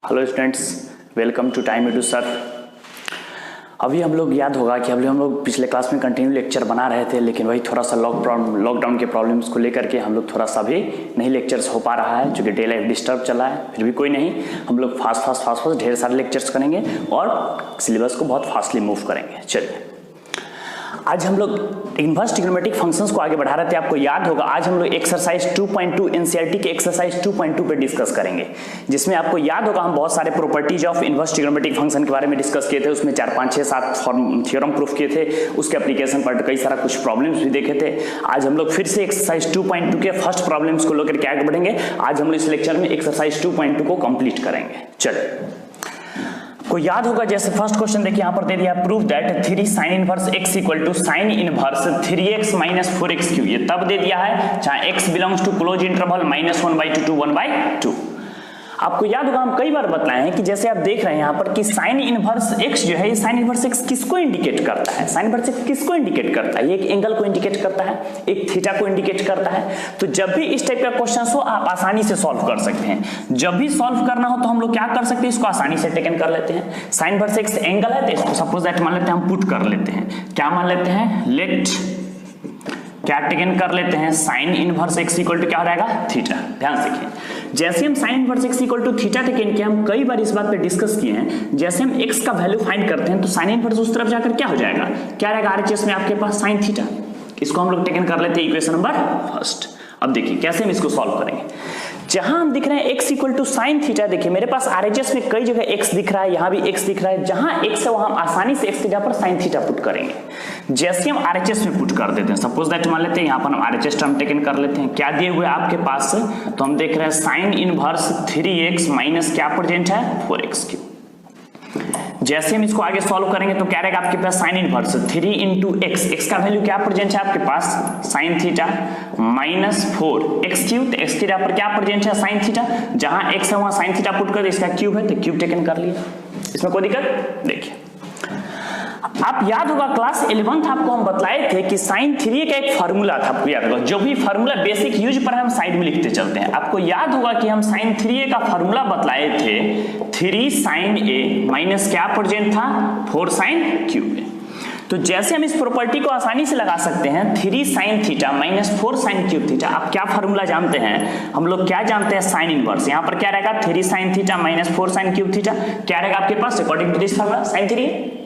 Hello students, welcome to Time Edu sir. अभी हम लोग याद होगा कि हम लोग पिछले क्लास में कंटिन्यू लेक्चर बना रहे थे, लेकिन वही थोड़ा सा लॉकडाउन के प्रॉब्लम्स को लेकर के हम लोग थोड़ा सा भी नहीं लेक्चर्स हो पा रहा है, जो कि डे लाइफ डिस्टर्ब चला है। फिर भी कोई नहीं, हम लोग फास्ट ढेर सारे लेक्चर्स करेंगे और सिलेबस को बहुत फास्टली मूव करेंगे। चलिए, आज हम लोग इनवर्स ट्रिग्नोमेट्रिक फंक्शंस को आगे बढ़ा रहे थे। आपको याद होगा आज हम लोग एक्सरसाइज 2.2 एनसीईआरटी के एक्सरसाइज 2.2 पे डिस्कस करेंगे, जिसमें आपको याद होगा हम बहुत सारे properties of inverse trigonometric function के बारे में डिस्कस किए थे। उसमें 4, 5, 6, 7 थ्योरम प्रूफ किए थे, उसके एप्लीकेशन पर कई सारा कुछ प्रॉब्लम्स भी देखे थे। आज हम लोग फिर से एक्सरसाइज 2.2 के फर्स्ट प्रॉब्लम्स को लेकर के आगे बढ़ेंगे। आज हम लोग इस लेक्चर में एक्सरसाइज 2.2 को कंप्लीट करेंगे। चलिए, को याद होगा जैसे फर्स्ट क्वेश्चन देखिए यहाँ पर दे दिया, prove that 3 sin inverse x equal to sine inverse 3x minus 4x cube. ये तब दे दिया है जहां x belongs to close interval -1/2 to 1/2। आपको याद होगा हम कई बार बताए हैं कि जैसे आप देख रहे हैं यहाँ पर कि साइन इनवर्स x जो है, ये साइन इनवर्स x किसको इंडिकेट करता है? साइन इनवर्स x किसको इंडिकेट करता है? ये एक एंगल को इंडिकेट करता है, एक थीटा को इंडिकेट करता है। तो जब भी इस टाइप का क्वेश्चन हो आप आसानी से सॉल्व कर सकते हैं। जब भी सॉल्व करना हो तो हम लोग क्या कर सकते हैं, इसको आसानी से टेकन कर लेते हैं। साइन इनवर्स x एंगल है तो इसको सपोज दैट मान लेते हैं, हम पुट कर लेते हैं। क्या मान लेते हैं? लेट क्या टेकन कर लेते हैं, sine inverse x equal to क्या हो जाएगा? थीटा। ध्यान से देखिए, जैसे हम sine inverse x equal to theta taken किया, हम कई बार इस बात पे डिस्कस किए हैं। जैसे हम x का वैल्यू फाइंड करते हैं तो साइन इनवर्स उस तरफ जाकर क्या हो जाएगा, क्या रहेगा आरएचएस में आपके पास साइन थीटा। इसको हम लोग टेकन कर लेते हैं इक्वेशन नंबर फर्स्ट। अब देखिए कैसे हम इसको सॉल्व करेंगे। जहां हम दिख रहे हैं x equal to sine theta, देखिए मेरे पास आरएचएस में कई जगह x दिख रहा है, यहां भी x दिख रहा है। जहां x है वहां हम आसानी से x की जगह पर साइन थीटा पुट करेंगे। जैसे हम आरएचएस में पुट कर देते हैं, सपोज दैट मान लेते हैं यहां पर हम आरएचएस टर्म टेकन कर लेते हैं। क्या दिए हुए आपके पास, तो हम देख रहे हैं साइन इनवर्स 3x माइनस क्या प्रेजेंट है, 4x क्यूब। जैसे हम इसको आगे सॉल्व करेंगे तो क्या रहेगा आपके पास, sine inverse 3 into x, x का वैल्यू क्या प्रेजेंट है आपके पास, sine theta minus 4x cube. तो एक्स की जगह पर क्या प्रेजेंट है, साइन थीटा। जहां x है वहां साइन थीटा पुट कर दे, इसका क्यूब है तो क्यूब टेकन कर लिया। इसमें कोई दिक्कत? देखिए, आप याद होगा क्लास 11th आपको हम बताए थे कि साइन 3 का एक फार्मूला था। आपको याद होगा, जो भी फार्मूला बेसिक यूज पर हम साइड में लिखते चलते हैं। आपको याद होगा कि हम साइन 3a का फार्मूला बतलाए थे, 3 sin a माइनस क्या प्रेजेंट था, 4 sin क्यूब। तो जैसे हम इस प्रॉपर्टी को आसानी से लगा सकते हैं, 3 sin theta minus 4 sin cube theta. आप क्या फार्मूला जानते हैं, हम लोग क्या जानते हैं, साइन इनवर्स। यहाँ पर क्या रहेगा, 3 sin theta minus 4 sin cube theta. क्या रहेगा आपके पास according to this formula, sine 3a।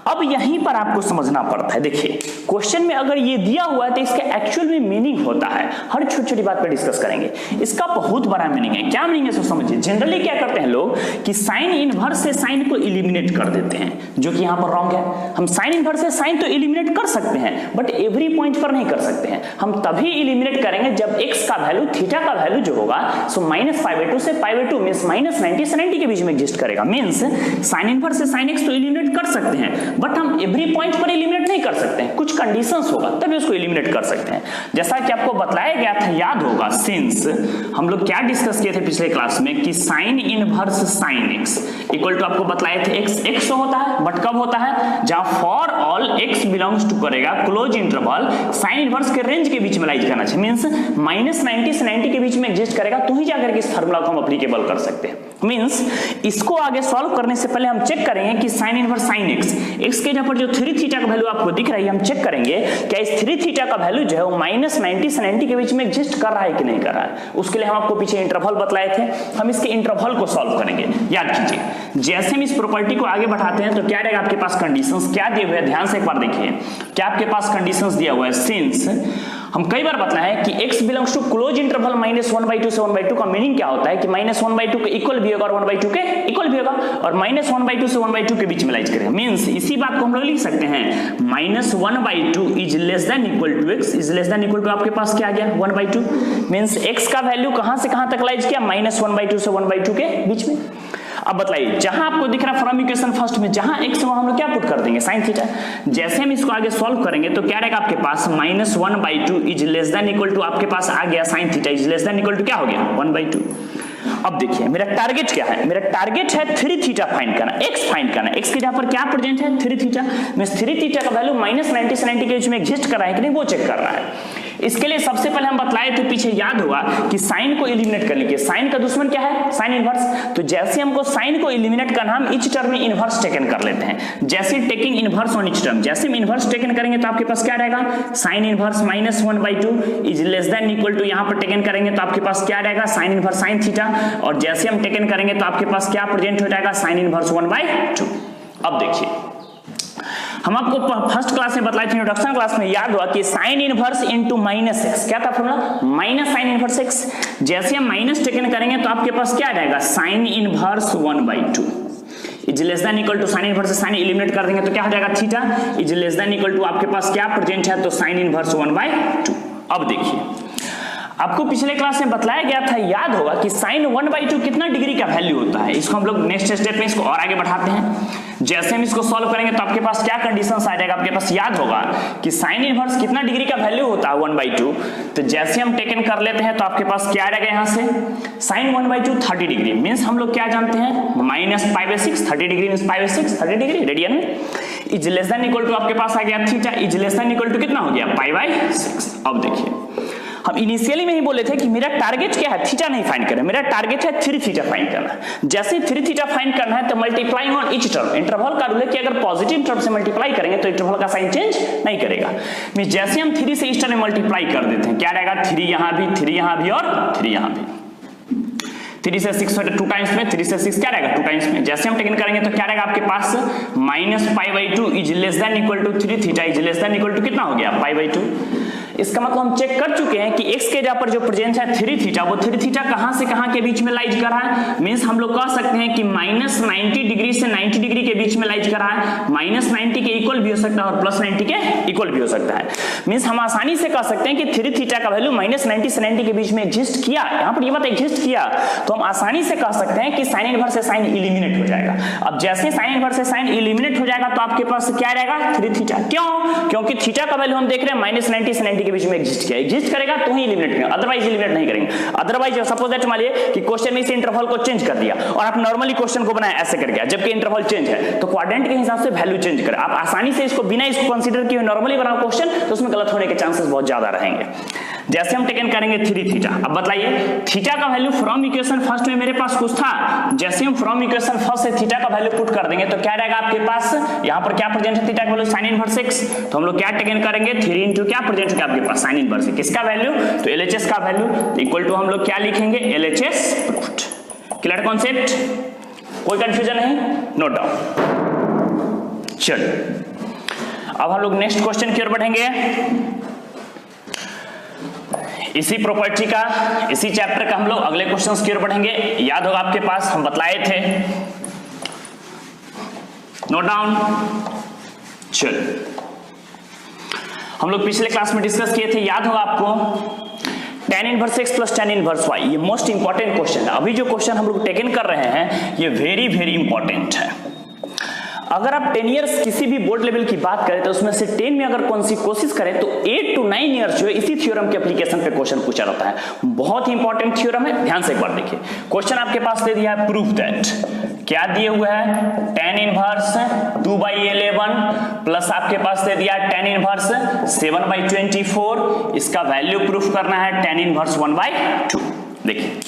अब यहीं पर आपको समझना पड़ता है। देखिए, क्वेश्चन में अगर ये दिया हुआ है तो इसका एक्चुअल में मीनिंग होता है। हर छोटी छोटी बात पर डिस्कस करेंगे, इसका बहुत बड़ा मीनिंग है। क्या मीनिंग है सो समझिए। जनरली क्या करते हैं लोग कि साइन इनवर्स से साइन को एलिमिनेट कर देते हैं, जो कि यहाँ पर रॉन्ग है। हम साइन इनवर्स से साइन तो एलिमिनेट कर सकते हैं, बट एवरी पॉइंट पर नहीं कर सकते हैं। हम तभी एलिमिनेट करेंगे जब x का वैल्यू, थीटा का वैल्यू जो होगा सो -π/2 से π/2 मींस -90 से 90 के बीच में एग्जिस्ट करेगा। मींस साइन इनवर्स से साइन x तो एलिमिनेट कर सकते हैं, बट हम एवरी पॉइंट पर एलिमिनेट नहीं कर सकते हैं। कुछ कंडीशंस होगा तभी उसको एलिमिनेट कर सकते हैं। जैसा कि आपको बताया गया था, याद होगा, सिंस हम लोग क्या डिस्कस किए थे पिछले क्लास में कि sine inverse sine x equal to, आपको बताए थे x होता है, बट कब होता है, जहां for all x belongs to करेगा क्लोज इंटरवल साइन इनवर्स के रेंज के बीच में लाइज करना चाहिए। मींस -90 से 90 के बीच में एग्जिस्ट करेगा, तो ही जाकर के इस फार्मूला को हम एप्लीकेबल कर सकते हैं। मींस इसको आगे सॉल्व करने से पहले हम चेक करेंगे कि साइन इनवर्स साइन x के जगह पर जो 3 थीटा का वैल्यू आपको दिख रहा है, हम चेक करेंगे क्या इस 3 थीटा का वैल्यू जो है वो -90 से 90 के बीच में एग्जिस्ट कर रहा है कि नहीं कर रहा है। उसके लिए हम आपको पीछे इंटरवल बतलाए थे, हम इसके इंटरवल को सॉल्व करेंगे। याद कीजिए, जैसे हम इस प्रॉपर्टी को आगे बढ़ाते हैं तो क्या रहेगा आपके पास, कंडीशंस क्या दिए हुए हैं, ध्यान से एक बार देखिए। क्या आपके पास कंडीशंस दिया हुआ है, सिंस हम कई बार बताए हैं कि x belongs to close interval -1/2 से 1/2 का मीनिंग क्या होता है कि -1/2 के इक्वल भी होगा और 1/2 के इक्वल भी होगा, और -1/2 से 1/2 के बीच में लाइज करेगा। मींस इसी बात को हम लोग लिख सकते हैं, -1/2 is less than equal to x, is less than equal to आपके पास क्या आ गया, 1/2। मींस x का वैल्यू कहां से कहां तक लाइज किया, -1/2 से 1/2 के बीच में। अब बताइए, जहां आपको दिख रहा है फ्रॉम इक्वेशन फर्स्ट में, जहां x है वहां हम लोग क्या पुट कर देंगे, साइन थीटा। जैसे हम इसको आगे सॉल्व करेंगे तो क्या रहेगा आपके पास, -1/2 is less than equal to, आपके पास आ गया sine theta is less than equal to क्या हो गया, 1/2। अब देखिए मेरा टारगेट क्या है, मेरा टारगेट है 3 थीटा फाइंड करना, x फाइंड करना। x के जगह पर क्या प्रेजेंट है, 3 थीटा। मैं 3 थीटा का वैल्यू -90 से 90 के बीच में एग्जिस्ट कर रहा है कि नहीं वो चेक कर रहा है। इसके लिए सबसे पहले हम बतलाए थे, पीछे याद होगा कि साइन को एलिमिनेट करने के, साइन का दुश्मन क्या है, साइन इनवर्स। तो जैसे हमको साइन को एलिमिनेट करना, हम ईच टर्म में इनवर्स टेकन कर लेते हैं। जैसे taking inverse on each term, जैसे हम इनवर्स टेकन करेंगे तो आपके पास क्या रहेगा, sine inverse -1/2 is less than equal to, यहां पर टेकन करेंगे तो आपके पास क्या रहेगा, साइन इनवर्स साइन थीटा, और जैसे हम टेकन करेंगे तो आपके पास क्या प्रेजेंट हो जाएगा, साइन इनवर्स 1/2। अब देखिए, हम आपको फर्स्ट क्लास में बतलाए थे, इंट्रोडक्शन क्लास में याद हुआ कि साइन इनवर्स इनटू -x, क्या था formula, minus sign inverse x। जैसे हम माइनस टेकन करेंगे तो आपके पास क्या आ जाएगा, sine inverse 1/2 is less than equal to, sine inverse से साइन एलिमिनेट कर देंगे तो क्या हो जाएगा, theta is less than equal to, आपके पास क्या प्रेजेंट है, तो साइन इनवर्स 1/2। अब देखिए, आपको पिछले क्लास में बताया गया था, याद होगा कि साइन 1/2 कितना डिग्री का वैल्यू होता है। इसको हम लोग नेक्स्ट स्टेप में इसको और आगे बढ़ाते हैं। जैसे हम इसको सॉल्व करेंगे तो आपके पास क्या कंडीशंस आ जाएगा, आपके पास याद होगा कि साइन इनवर्स कितना डिग्री का वैल्यू होता है 1/2। तो जैसे हम टेकन कर लेते हैं तो आपके पास क्या आ जाएगा, यहाँ से साइन 1/2 30 डिग्री, मीन्स हम लोग क्या जानते हैं, -π/6, 30 डिग्री मीन्स π/6, 30 डिग्री रेडियन में, is less than equal to, आपके पास आ गया theta is less than equal to कितना हो गया, π/6। अब देखिए, हम इनिशियली में ही बोले थे कि मेरा टारगेट क्या है, थीटा नहीं फाइंड करना, मेरा टारगेट है 3 थीटा फाइंड करना। जैसे 3 थीटा फाइंड करना है तो multiplying on each term, interval का रूल है कि अगर पॉजिटिव टर्म से मल्टीप्लाई करेंगे तो इंटरवल का साइन चेंज नहीं करेगा। मींस जैसे हम 3 से इस टर्म में मल्टीप्लाई कर देते हैं, क्या रहेगा, 3 यहां भी, 3 यहां भी और 3 यहां भी। 3 से 6 2 टाइम्स में, 3 से 6 क्या रहेगा, 2 टाइम्स में। जैसे हम टेकन करेंगे तो क्या रहेगा आपके पास, -π/2 is less than equal to 3 theta is less than equal to कितना हो गया, π/2। इसका मतलब हम चेक कर चुके हैं कि x के जगह पर जो प्रेजेंस है 3 थीटा, वो 3 थीटा कहां से कहां के बीच में लाइज कर रहा है, मींस हम लोग कह सकते हैं कि -90 डिग्री से 90 डिग्री के बीच में लाइज कर रहा है। -90 के इक्वल भी हो सकता है और +90 के इक्वल भी हो सकता है। मींस हम आसानी से कह सकते हैं कि 3 थीटा का वैल्यू -90 से 90 के बीच में एग्जिस्ट किया, यहां पर ये बात एग्जिस्ट किया, तो हम आसानी से कह सकते हैं कि साइन इनवर्स से साइन एलिमिनेट हो जाएगा। अब जैसे साइन इनवर्स से साइन एलिमिनेट हो जाएगा तो आपके पास क्या रहेगा, 3 थीटा। क्यों, क्योंकि थीटा का वैल्यू हम देख रहे हैं -90 से 90 के बीच में एग्जिस्ट किया, एग्जिस्ट करेगा तो ही एलिमिनेट करेंगे, अदरवाइज एलिमिनेट नहीं करेंगे। अदरवाइज सपोज दैट मान लीजिए कि क्वेश्चन में इस इंटरवल को चेंज कर दिया और आप नॉर्मली क्वेश्चन को बनाया ऐसे करके, जबकि इंटरवल चेंज है तो क्वाड्रेंट के हिसाब से वैल्यू चेंज करें। आप आसानी से इसको बिना इसको कंसीडर किए नॉर्मली बनाओ क्वेश्चन तो उसमें गलत होने के चांसेस बहुत ज्यादा रहेंगे। जैसे हम टेकन करेंगे 3 थीटा, अब बताइए थीटा का वैल्यू फ्रॉम इक्वेशन फर्स्ट में मेरे पास कुछ था, जैसे हम फ्रॉम इक्वेशन फर्स्ट से थीटा का वैल्यू पुट कर देंगे तो क्या रहेगा आपके पास, यहां पर क्या प्रेजेंट है, थीटा का वैल्यू साइन इनवर्स x, तो हम लोग क्या टेकन करेंगे 3 इंटू क्या प्रेजेंट है आपके पास, साइन इनवर्स, किसका वैल्यू, तो LHS का वैल्यू इक्वल टू हम लोग क्या लिखेंगे, LHS प्रूव्ड। क्लियर कॉन्सेप्ट, कोई कंफ्यूजन नहीं, नोट डाउन। चलिए अब हम लोग नेक्स्ट क्वेश्चन की ओर बढ़ेंगे। इसी प्रॉपर्टी का, इसी चैप्टर का हम लोग अगले क्वेश्चंस की ओर बढ़ेंगे। याद होगा आपके पास हम बतलाए थे, नोट डाउन। चल हम लोग पिछले क्लास में डिस्कस किए थे, याद होगा आपको, tan inverse x plus tan inverse y, ये मोस्ट इंपॉर्टेंट क्वेश्चन है। अभी जो क्वेश्चन हम लोग टेकन कर रहे हैं ये वेरी वेरी इंपॉर्टेंट है। अगर आप 10 इयर्स किसी भी बोर्ड लेवल की बात करें तो उसमें से 10 में अगर कौन सी कोशिश करें तो 8 to 9 इयर्स जो है इसी थ्योरम के एप्लीकेशन पे क्वेश्चन पूछा जाता है। बहुत ही इंपॉर्टेंट थ्योरम है, ध्यान से एक बार देखिए। क्वेश्चन आपके पास दे दिया है, प्रूफ दैट, क्या दिए हुए है, tan इनवर्स 2/11 प्लस आपके पास दे दिया tan इनवर्स 7/24, इसका वैल्यू प्रूफ करना है tan इनवर्स 1/2। देखिए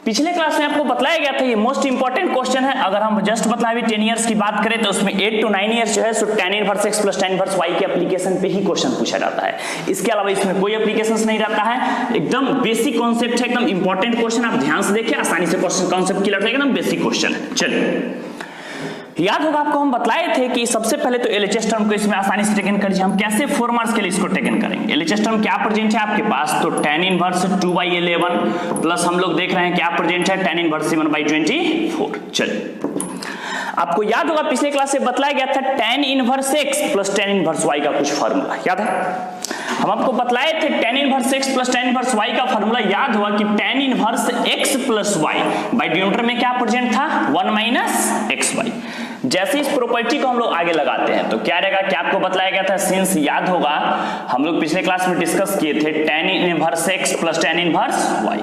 पिछले क्लास में आपको बताया गया था ये मोस्ट इंपॉर्टेंट क्वेश्चन है। अगर हम जस्ट बताएं 10 इयर्स की बात करें तो उसमें 8 to 9 इयर्स जो है सो tan inverse x plus tan inverse y के एप्लीकेशन पे ही क्वेश्चन पूछा जाता है। इसके अलावा इसमें कोई एप्लीकेशंस नहीं रहता है, एकदम बेसिक कॉन्सेप्ट है, एकदम इंपॉर्टेंट क्वेश्चन। आप ध्यान से देखिए, आसानी से क्वेश्चन कॉन्सेप्ट क्लियर हो जाएगा, एकदम बेसिक क्वेश्चन है। चलिए याद होगा आपको हम बतलाए थे कि सबसे पहले तो LHS टर्म को इसमें आसानी से टेकन करिए। हम कैसे 4 मार्क्स के लिए इसको टेकन करेंगे। LHS टर्म क्या प्रेजेंट है आपके पास, तो tan इनवर्स 2/11 प्लस हम लोग देख रहे हैं क्या प्रेजेंट है, tan इनवर्स 7/24। चलिए आपको याद होगा पिछले क्लास से बतलाया गया था tan inverse x plus tan inverse y का कुछ फार्मूला याद है। हम आपको बतलाए थे tan inverse x plus tan inverse y का फार्मूला याद हुआ कि tan inverse x plus y by denominator में क्या प्रेजेंट था, 1 - xy। जैसे इस प्रॉपर्टी को हम लोग आगे लगाते हैं तो क्या रहेगा, क्या आपको बतलाया गया था, सिंस याद होगा हम लोग पिछले क्लास में डिस्कस किए थे tan inverse x plus tan inverse y,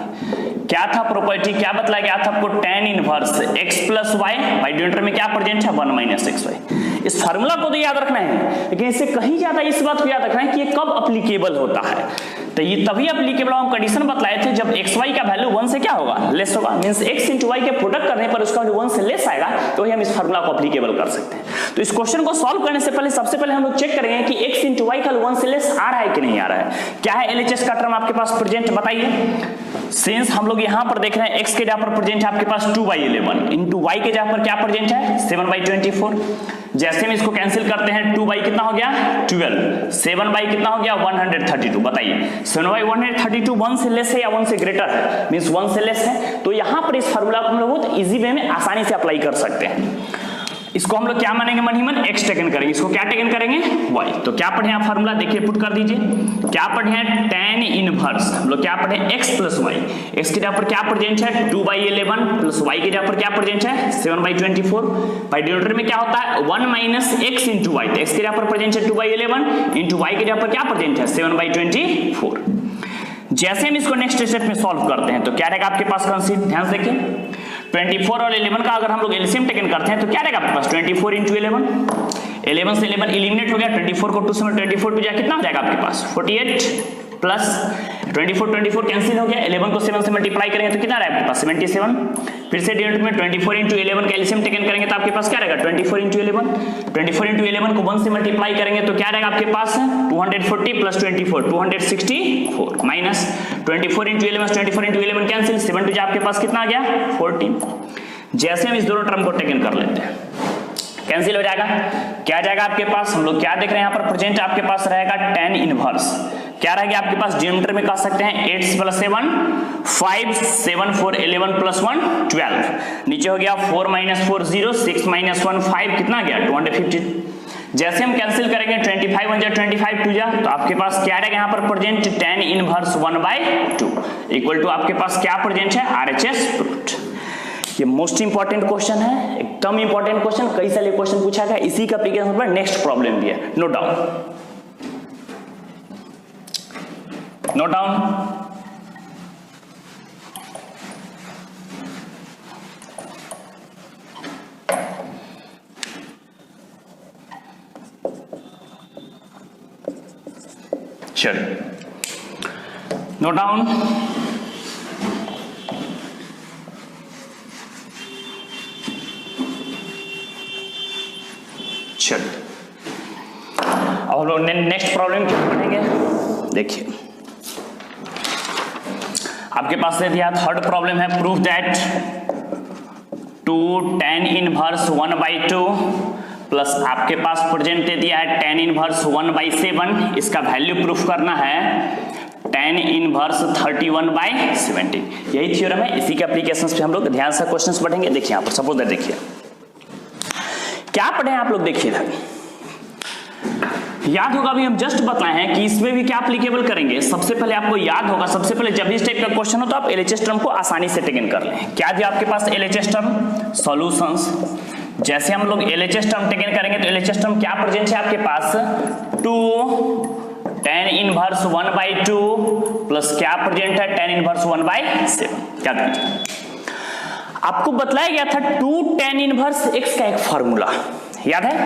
क्या था प्रॉपर्टी, क्या बतलाया गया था आपको, tan inverse x plus y, by denominator में क्या प्रेजेंट है 1 माइनस एक्स वाई। इस फार्मूला को तो याद रखना है, लेकिन इससे कहीं ज्यादा इस बात को याद रखना है कि ये कब अप्लीकेबल होता है। तो ये तभी अप्लीकेबल हम कंडीशन बतलाए थे जब एक्स वाई का वैल्यू 1 से क्या होगा, लेस होगा। मींस x इंटू वाई के प्रोडक्ट करने पर उसका वैल्यू 1 से लेस आएगा, तो हम इस फार्मूला को अप्लीकेबल कर सकते हैं। तो इस क्वेश्चन को सॉल्व करने से पहले सबसे पहले हम लोग चेक करेंगे कि x इंटू वाई का 1 से लेस आ रहा है कि नहीं आ रहा है। क्या है LHS का टर्म आपके पास प्रेजेंट, बताइए। सिंस हम लोग यहाँ पर देख रहे हैं x के जगह पर प्रेजेंट है आपके पास 2/11 इंटू वाई के जगह पर क्या प्रेजेंट है 7/24। जैसे हम इसको कैंसिल करते हैं 2 बाई कितना हो गया 12, 7 बाई कितना हो गया 132। बताइए 7 बाई 132 1 से लेस है या 1 से ग्रेटर है, मींस 1 से लेस है। तो यहाँ पर इस फार्मूला को हम लोग बहुत इजी वे में आसानी से अप्लाई कर सकते हैं। इसको हम लोग क्या मानेंगे मन ही मन x टेकन करेंगे, इसको क्या टेकन करेंगे y। तो क्या पढ़े आप फार्मूला, देखिए पुट कर दीजिए। क्या पढ़े हैं tan इनवर्स, हम लोग क्या पढ़े x प्लस y। x की जगह पर क्या प्रेजेंट है 2/11 प्लस y की जगह पर क्या प्रेजेंट है 7/24। बाई डिनोमिनेटर में क्या होता है 1 माइनस x इंटू वाई। तो x की जगह पर प्रेजेंट है 2/11 इंटू वाई की जगह पर क्या प्रेजेंट है 7/24। जैसे हम इसको नेक्स्ट स्टेप में सॉल्व करते हैं तो क्या रहेगा आपके पास कंसीडर, ध्यान से देखिए 24 और 11 का अगर हम लोग एलसीएम टेकन करते हैं तो क्या रहेगा आपके पास 24 इंटू 11, 11 से 11 एलिमिनेट हो गया, 24 को 2 से 24 पे जाए कितना हो जाएगा आपके पास 48 प्लस 24 कैंसिल हो गया, 11 को 7 से मल्टीप्लाई करेंगे तो कितना रहेगा आपके पास 77। फिर से डिनोमिनेटर में 24 इंटू 11 का एलसीएम टेकन करेंगे तो आपके पास क्या रहेगा 24 इंटू 11, 24 इंटू 11 को 1 से मल्टीप्लाई करेंगे तो क्या रहेगा आपके पास 240 plus 24 264 minus 24 into 11 cancel, 7 two आपके पास कितना आ गया 14। जैसे हम इस दोनों टर्म को टेकन कर लेते हैं कैंसिल हो जाएगा, क्या जाएगा आपके पास, हम लोग क्या देख रहे हैं यहाँ पर प्रेजेंट आपके पास रहेगा tan इनवर्स। क्या रहेगा आपके पास डिनोमिनेटर में कह सकते हैं 8 प्लस 7 5 7 4 11 प्लस 1 12, नीचे हो गया 4 माइनस 4 0 6 माइनस 1 5 कितना गया 250। जैसे हम कैंसिल करेंगे 25 1 जा 25 2 जा तो आपके पास क्या रहेगा यहाँ पर present tan inverse 1/2 equal to आपके पास क्या प्रेजेंट है RHS प्रूव्ड। ये मोस्ट इंपॉर्टेंट क्वेश्चन है, एकदम इंपॉर्टेंट क्वेश्चन, कई सारे क्वेश्चन पूछा गया, इसी का एप्लीकेशन पर नेक्स्ट प्रॉब्लम भी है, नोट डाउन नोट डाउन। चलिए नोट डाउन। चलिए अब हम लोग नेक्स्ट प्रॉब्लम क्या पढ़ेंगे, देखिए आपके पास दे दिया थर्ड प्रॉब्लम है, proof that 2 tan inverse 1/2 plus आपके पास प्रेजेंट दे दिया है tan इनवर्स 1/7, इसका वैल्यू प्रूफ करना है tan इनवर्स 31/17। यही थ्योरम है, इसी के एप्लीकेशंस पे हम लोग ध्यान से क्वेश्चंस पढ़ेंगे। देखिए यहाँ पर सपोज देखिए क्या पढ़े आप लोग, देखिए इधर याद होगा अभी हम जस्ट बताए हैं कि इसमें भी क्या एप्लीकेबल करेंगे। सबसे पहले आपको याद होगा, सबसे पहले जब भी इस टाइप का क्वेश्चन हो तो आप LHS टर्म को आसानी से टेकन कर लें। क्या दिया आपके पास LHS टर्म सॉल्यूशंस। जैसे हम लोग LHS टर्म टेकन करेंगे तो LHS टर्म क्या प्रेजेंट है आपके पास 2 tan इनवर्स 1/2 प्लस क्या प्रेजेंट है tan इनवर्स 1/7। क्या दीजिए आपको बताया गया था 2 tan इनवर्स x का एक फॉर्मूला याद है,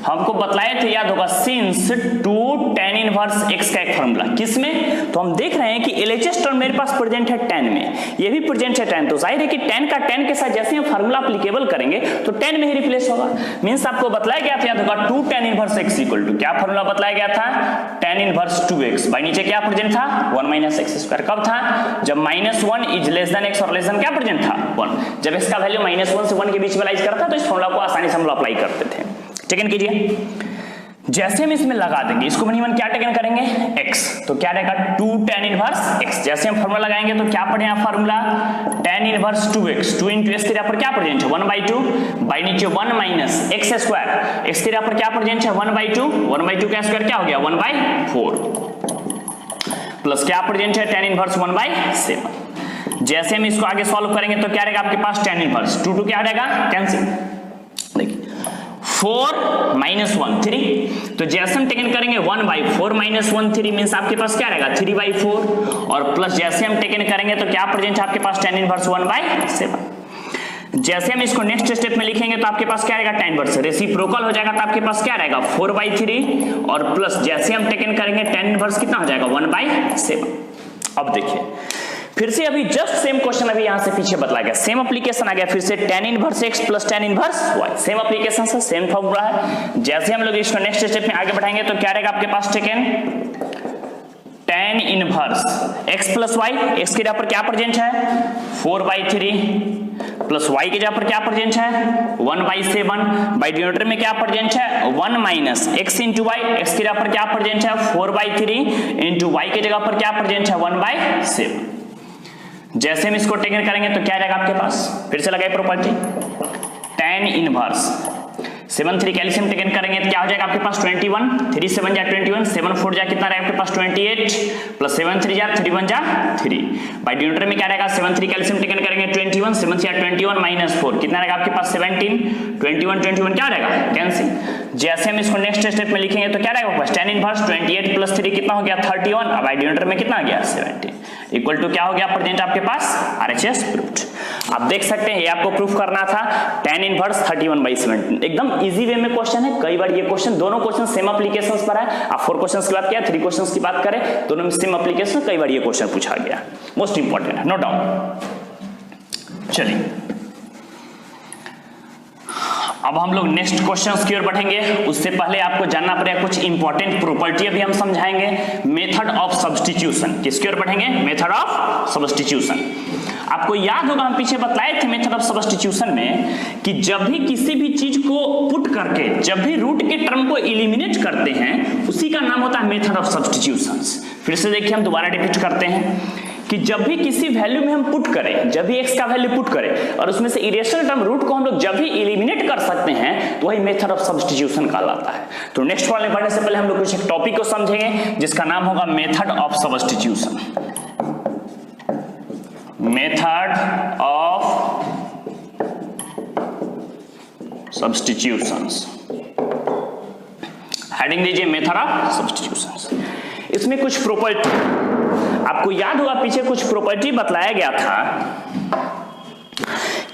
हमको बतलाए थे, याद होगा सिंस 2 tan इनवर्स x का एक फॉर्मूला किसमें, तो हम देख रहे हैं कि LHS टर्म मेरे पास प्रेजेंट है tan में, ये भी प्रेजेंट है tan, तो जाहिर है कि tan का tan के साथ जैसे हम फॉर्मूला एप्लीकेबल करेंगे तो tan में ही रिप्लेस होगा। मींस आपको बतलाया गया था, याद होगा 2 tan inverse x equal to क्या फॉर्मूला बतलाया गया था tan इनवर्स 2x बाई नीचे क्या प्रेजेंट था 1 माइनस एक्स स्क्वायर। कब था जब -1 इज लेस देन x और लेस देन क्या प्रेजेंट था 1। जब इसका वैल्यू -1 से 1 के बीच में लाइज करता तो इस फॉर्मूला को आसानी से हम लोग अप्लाई करते थे। टेकन कीजिए, जैसे हम इसमें लगा देंगे इसको मन ही मन क्या टेकन करेंगे x, तो क्या रहेगा 2 tan इनवर्स x। जैसे हम फॉर्मूला लगाएंगे तो क्या पढ़े आप formula tan inverse 2x, 2 into x के जगह पर क्या प्रेजेंट है 1/2 बाई नीचे 1 माइनस x स्क्वायर, x के जगह पर क्या प्रेजेंट है 1/2, 1/2 का स्क्वायर क्या हो गया 1/4 प्लस क्या प्रेजेंट है tan इनवर्स 1/7। जैसे हम इसको आगे सॉल्व करेंगे तो क्या रहेगा आपके पास tan इनवर्स 2 क्या रहेगा कैंसिल, देखिए 4 माइनस 1 3। तो जैसे हम टेकन करेंगे 1/4 माइनस 1 3 मीन्स आपके पास क्या रहेगा 3/4 और प्लस जैसे हम टेकन करेंगे तो क्या प्रेजेंट है आपके पास tan इनवर्स 1/7। जैसे हम इसको नेक्स्ट स्टेप में लिखेंगे तो आपके पास क्या रहेगा tan इनवर्स रेसिप्रोकल हो जाएगा तो आपके पास क्या रहेगा 4/3 और प्लस जैसे हम टेकन करेंगे tan इनवर्स कितना हो जाएगा 1/7। अब देखिए फिर से अभी जस्ट सेम क्वेश्चन अभी यहां से पीछे बतलाया गया, सेम एप्लीकेशन आ गया फिर से tan inverse x plus tan inverse y, same application से सेम फॉर्मूला है। जैसे हम लोग इसको नेक्स्ट स्टेप में आगे बढ़ाएंगे तो क्या रहेगा आपके पास टेकन tan inverse x plus y, x की जगह पर क्या प्रेजेंट है 4/3 प्लस y की जगह पर क्या प्रेजेंट है 1/7 बाई डिनोमिनेटर में क्या प्रेजेंट है 1 minus x into y, x की जगह पर क्या प्रेजेंट है 4/3 इंटू वाई की जगह पर क्या प्रेजेंट है 1/7। जैसे हम इसको टेकन करेंगे तो क्या रहेगा आपके पास, फिर से लगाए property tan inverse 7 3 calcium taken करेंगे तो क्या हो जाएगा आपके पास 21 3 7 जा 21 7 4 जा कितना रहेगा आपके पास 28 प्लस 7 3 जा 3 1 जा 3 बाई डिनोमिनेटर में क्या रहेगा 7 3 कैल्शियम टेकन करेंगे 21 7 3 जा 21 माइनस 4 कितना रहेगा आपके पास 17 21 क्या रहेगा कैंसिल। जैसे हम इसको नेक्स्ट स्टेप में लिखेंगे तो क्या रहेगा आपके पास tan इनवर्स 28 प्लस 3 कितना हो गया 31 बाई डिनोमिनेटर में कितना हो गया 17 इक्वल टू क्या हो गया प्रेजेंट आपके पास RHS प्रूफ्ड। आप देख सकते हैं ये आपको प्रूफ करना था tan इनवर्स 31/17 एकदम इजी वे में क्वेश्चन है। कई बार ये क्वेश्चन दोनों क्वेश्चन सेम एप्लीकेशंस पर है, आप 4 क्वेश्चंस की बात किया 3 क्वेश्चंस की बात करें दोनों में सेम एप्लीकेशन, कई बार ये क्वेश्चन पूछा गया, मोस्ट इंपॉर्टेंट है नो डाउट। चलिए अब हम लोग नेक्स्ट क्वेश्चंस की ओर बढ़ेंगे, उससे पहले आपको जानना पड़ेगा कुछ इंपॉर्टेंट प्रॉपर्टी अभी हम समझाएंगे। मेथड ऑफ सब्स्टिट्यूशन, किसकी ओर बढ़ेंगे मेथड ऑफ सब्स्टिट्यूशन। आपको याद होगा हम पीछे बताए थे मेथड ऑफ सब्स्टिट्यूशन में कि जब भी किसी भी चीज को पुट करके जब भी रूट के टर्म को एलिमिनेट करते हैं उसी का नाम होता है मेथड ऑफ सब्स्टिट्यूशन। फिर से देखिए हम दोबारा रिपीट करते हैं कि जब भी किसी वैल्यू में हम पुट करें, जब भी x का वैल्यू पुट करें और उसमें से इरेशनल टर्म रूट को हम लोग जब भी एलिमिनेट कर सकते हैं तो वही मेथड ऑफ सब्स्टिट्यूशन कहलाता है। तो नेक्स्ट वाले में बढ़ने से पहले हम लोग कुछ एक टॉपिक को समझेंगे जिसका नाम होगा method of substitution. Method of substitutions, heading दीजिए मेथड ऑफ सब्स्टिट्यूशंस। इसमें कुछ प्रॉपर्टी, आपको याद होगा पीछे कुछ प्रॉपर्टी बतलाया गया था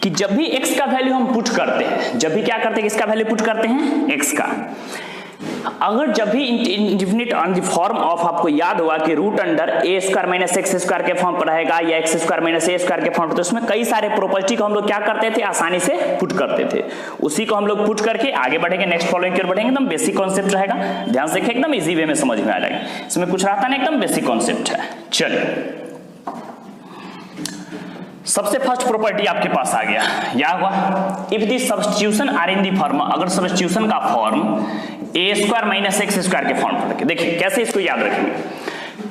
कि जब भी x का वैल्यू हम पुट करते हैं, जब भी क्या करते हैं, किसका वैल्यू पुट करते हैं x का, अगर जब भी indefinite on the form of, आपको याद होगा कि रूट अंडर ए स्क्वायर माइनस एक्स स्क्वायर के फॉर्म पर रहेगा या एक्स स्क्वायर माइनस ए स्क्वायर के फॉर्म पर, तो उसमें कई सारे प्रॉपर्टी को हम लोग क्या करते थे आसानी से पुट करते थे। उसी को हम लोग पुट करके आगे बढ़ेंगे, नेक्स्ट फॉलोइंग की ओर बढ़ेंगे। एकदम बेसिक कॉन्सेप्ट रहेगा, ध्यान से देखिए एकदम इजी वे में समझ में आ जाएगा, इसमें कुछ रहता नहीं, एकदम बेसिक कॉन्सेप्ट है। चलिए सबसे फर्स्ट प्रॉपर्टी आपके पास आ गया, या हुआ if the substitution are in the form, अगर सब्स्टिट्यूशन का form a square minus x square के फॉर्म पर रखें। देखिए कैसे इसको याद रखेंगे,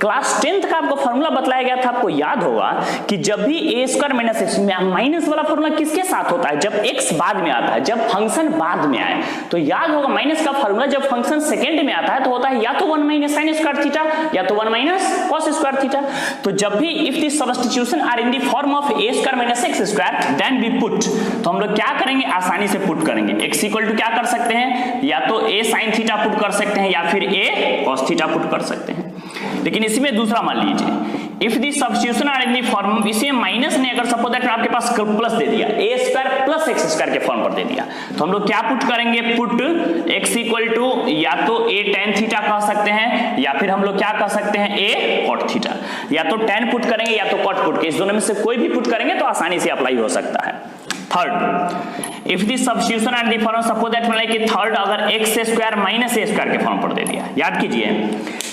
क्लास 10th का आपको फॉर्मूला बताया गया था, आपको याद होगा कि जब भी ए स्क्वायर माइनस एक्स, माइनस वाला फॉर्मूला किसके साथ होता है, जब एक्स बाद में आता है, जब फंक्शन बाद में आए, तो याद होगा माइनस का फॉर्मूला जब फंक्शन सेकंड में आता है तो होता है या तो 1 माइनस साइन स्क्वायर थीटा या तो 1 माइनस कॉस स्क्वायर थीटा। तो जब भी if the substitution are in the form of a square minus x square then we put, तो हम लोग क्या करेंगे आसानी से पुट करेंगे, एक्स इक्वल टू क्या कर सकते हैं, या तो ए साइन थीटा पुट कर सकते हैं या फिर ए कॉस थीटा पुट कर सकते हैं। लेकिन इसी में दूसरा मान लीजिए if the substitution are in the form, इसे माइनस ने अगर सपोज दैट आपके पास प्लस दे दिया, a square plus x square के फॉर्म पर दे दिया, तो हम लोग क्या पुट करेंगे, पुट एक्स इक्वल टू या तो ए टेन थीटा कह सकते हैं या फिर हम लोग क्या कह सकते हैं ए कॉट थीटा, या तो टेन पुट करेंगे या तो कॉट पुट के, इस दोनों में से कोई भी पुट करेंगे तो आसानी से अप्लाई हो सकता है। Third, if the substitution and the form suppose that मतलब कि थर्ड अगर एक्स स्क्वायर माइनस ए स्क्वायर के फॉर्म पर दे दिया, याद कीजिए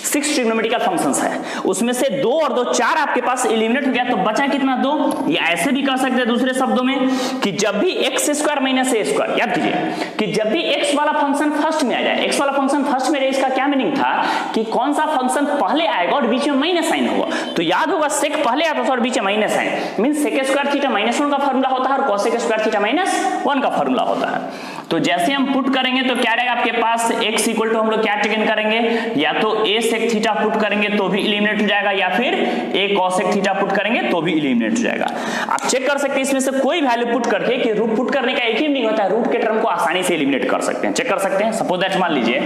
6 ट्रिग्नोमेट्रिकल फंक्शंस है, उसमें से 2 और 2 4 आपके पास एलिमिनेट हो गया, तो बचा कितना 2, या ऐसे भी कह सकते हैं दूसरे शब्दों में कि जब भी एक्स स्क्वायर माइनस ए स्क्वायर, याद कीजिए कि जब भी एक्स वाला फंक्शन फर्स्ट में आ जाए, एक्स वाला फंक्शन फर्स्ट में, इसका क्या मीनिंग था कि कौन सा फंक्शन पहले आएगा और बीच में माइनस साइन होगा, तो याद होगा सेक पहले आता था और बीच में minus sign, means sec square theta minus 1 का फार्मूला होता है और कॉसेक स्क्वायर थीटा माइनस 1 का फार्मूला होता है। तो जैसे हम पुट करेंगे तो क्या रहेगा आपके पास x इक्वल टू हम लोग क्या टेकन करेंगे, या तो a sec थीटा पुट करेंगे तो भी इलिमिनेट हो जाएगा, या फिर a cos sec theta put करेंगे तो भी इलिमिनेट हो जाएगा। आप चेक कर सकते हैं इसमें से कोई वैल्यू पुट करके कि रूट पुट करने का एक ही नहीं होता है, रूट के टर्म को आसानी से इलिमिनेट कर सकते हैं। चेक कर सकते हैं, सपोज दैट मान लीजिए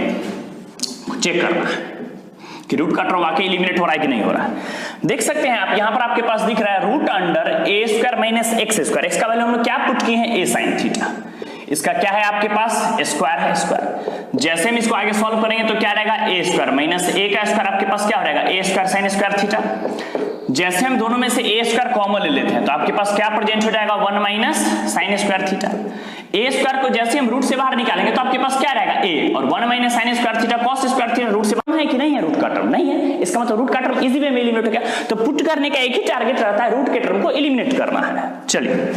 चेक करना है कि रूट का टर्म वाकई इलिमिनेट हो रहा है कि नहीं हो रहा है। देख सकते हैं आप यहां पर आपके पास दिख रहा है root under a square minus x square, x का वैल्यू हम लोग क्या पुट किए हैं, a sin थीटा, इसका क्या है आपके पास स्क्वायर है स्क्वायर। जैसे हम इसको आगे सॉल्व करेंगे तो क्या रहेगा, a स्क्वायर माइनस a का स्क्वायर आपके पास क्या हो रहेगा, a square sin square theta. जैसे हम दोनों में से a स्क्वायर कॉमन ले लेते हैं तो आपके पास क्या प्रेजेंट हो जाएगा, 1 minus sin square theta. a square को जैसे हम रूट से बाहर निकालेंगे तो आपके पास क्या रहेगा, a, और 1 minus sin square theta cos square theta root से बाहर है कि नहीं है, रूट का टर्म नहीं है, इसका मतलब रूट का टर्म इजी वे में एलिमिनेट हो गया। तो पुट करने का एक ही टारगेट रहता है, रूट के टर्म को एलिमिनेट करना है। चलिए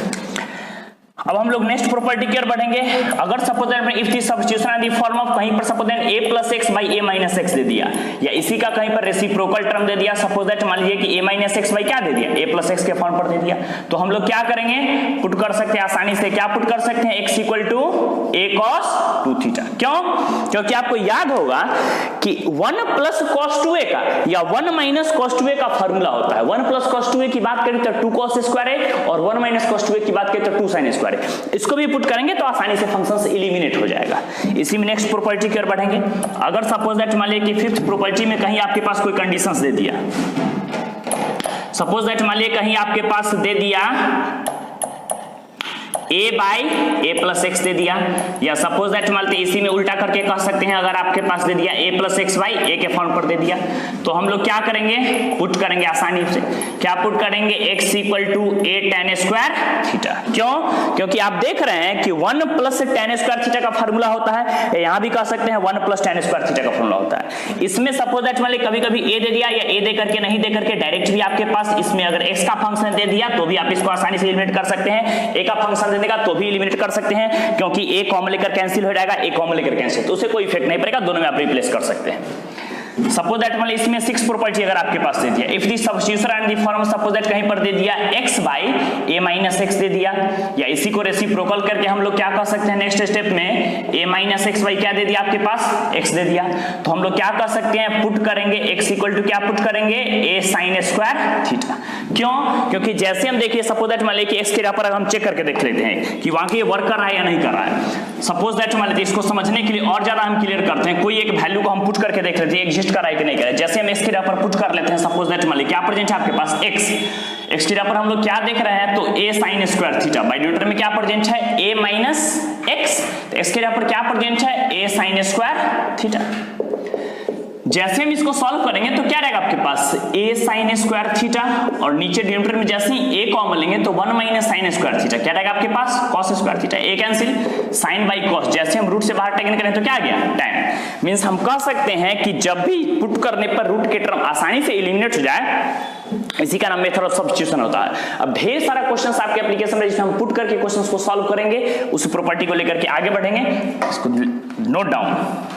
अब हम लोग नेक्स्ट प्रॉपर्टी की ओर बढ़ेंगे। अगर suppose that if the substitution in the form of कहीं पर suppose that a plus x by a minus x दे दिया, या इसी का कहीं पर रेसिप्रोकल टर्म दे दिया, सपोज दैट मान लीजिए कि a माइनस एक्स बाई क्या दे दिया, a प्लस एक्स के फॉर्म पर दे दिया, तो हम लोग क्या करेंगे, पुट कर सकते हैं आसानी से, क्या पुट कर सकते हैं, x equal to a cos 2 theta. क्यों, क्योंकि आपको याद होगा कि 1 प्लस cos 2a का या 1 माइनस cos 2a का फॉर्मूला होता है, 1 प्लस cos 2a की बात करें तो 2 cos स्क्वायर है, और 1 माइनस cos 2a की बात करें तो 2 sin स्क्वायर है। इसको भी पुट करेंगे तो आसानी से फंक्शन इलिमिनेट हो जाएगा। इसी में नेक्स्ट प्रॉपर्टी की ओर बढ़ेंगे। अगर सपोज दैट मान लीजिए कि फिफ्थ प्रॉपर्टी में कहीं आपके पास कोई कंडीशंस दे दिया, सपोज दैट मान लीजिए कहीं आपके पास दे दिया a by a plus x दे दिया, या सपोज दैट मान लीजिए इसी में उल्टा करके कह सकते हैं, अगर आपके पास दे दिया a plus x by a के फॉर्म पर दे दिया, तो हम लोग क्या करेंगे, पुट करेंगे आसानी से, क्या पुट करेंगे, x equal to a tan square theta. क्यों, क्योंकि आप देख रहे हैं कि 1 प्लस tan स्क्वायर थीटा का फॉर्मूला होता है, यहां भी कह सकते हैं 1 प्लस tan स्क्वायर थीटा का फॉर्मूला होता है। इसमें सपोज दैट मान लीजिए कभी कभी a दे दिया, या a दे करके नहीं दे करके डायरेक्ट भी आपके पास इसमें अगर x का फंक्शन दे दिया तो भी आप इसको आसानी से एलिमिनेट कर सकते हैं, a का फंक्शन देगा तो भी एलिमिनेट कर सकते हैं, क्योंकि a कॉमन लेकर कैंसिल हो जाएगा, a कॉमन लेकर कैंसिल, तो उसे कोई इफेक्ट नहीं पड़ेगा, दोनों में आप रिप्लेस कर सकते हैं। सपोज दैट मान इसमें 6 प्रॉपर्टी अगर आपके पास दे दिया, if the substitution in the form suppose that कहीं पर दे दिया x by a minus x दे दिया, या इसी को रेसिप्रोकल करके हम लोग क्या कर सकते हैं, नेक्स्ट स्टेप में a माइनस एक्स बाई क्या दे दिया आपके पास, x दे दिया, तो हम लोग क्या कर सकते हैं, पुट करेंगे x इक्वल टू क्या पुट करेंगे, a sin स्क्वायर थीटा। क्यों, क्योंकि जैसे हम देखिए सपोज दैट मान लीजिए x के जगह पर हम चेक करके देख लेते हैं कि वाकई ये वर्क कर रहा है या नहीं कर रहा है। सपोज दैट मान लीजिए इसको समझने के लिए और ज्यादा हम क्लियर करते हैं, कोई एक वैल्यू को हम पुट करके देख लेते हैं एग्जिस्ट कर रहा है कि नहीं कर रहा है। जैसे हम x के जगह पर पुट कर लेते हैं, सपोज दैट मान लीजिए क्या प्रेजेंट है आपके पास x की जगह पर हम लोग क्या देख रहे हैं, तो a sin square theta, by Newton में क्या प्रेजेंट है, a माइनस x, तो x के जगह पर क्या प्रेजेंट है, a sin स्क्वायर थीटा। जैसे हम इसको सॉल्व करेंगे तो क्या रहेगा आपके पास, a sin स्क्वायर थीटा, और नीचे डिनोमिनेटर में जैसे ही a कॉमन लेंगे तो 1 माइनस sin स्क्वायर थीटा, क्या रहेगा आपके पास, cos square theta, a cancel, sin by cos, जैसे हम रूट से बाहर टेकन करें तो क्या आ गया, tan। मींस हम कह सकते हैं कि जब भी पुट करने पर रूट के टर्म आसानी से एलिमिनेट हो जाए, इसी का नाम मेथड ऑफ सब्स्टिट्यूशन होता है। अब ढेर सारा क्वेश्चंस आपके एप्लीकेशन में जिसमें हम पुट करके क्वेश्चंस को सॉल्व करेंगे, उस प्रॉपर्टी को लेकर के आगे बढ़ेंगे, इसको नोट डाउन।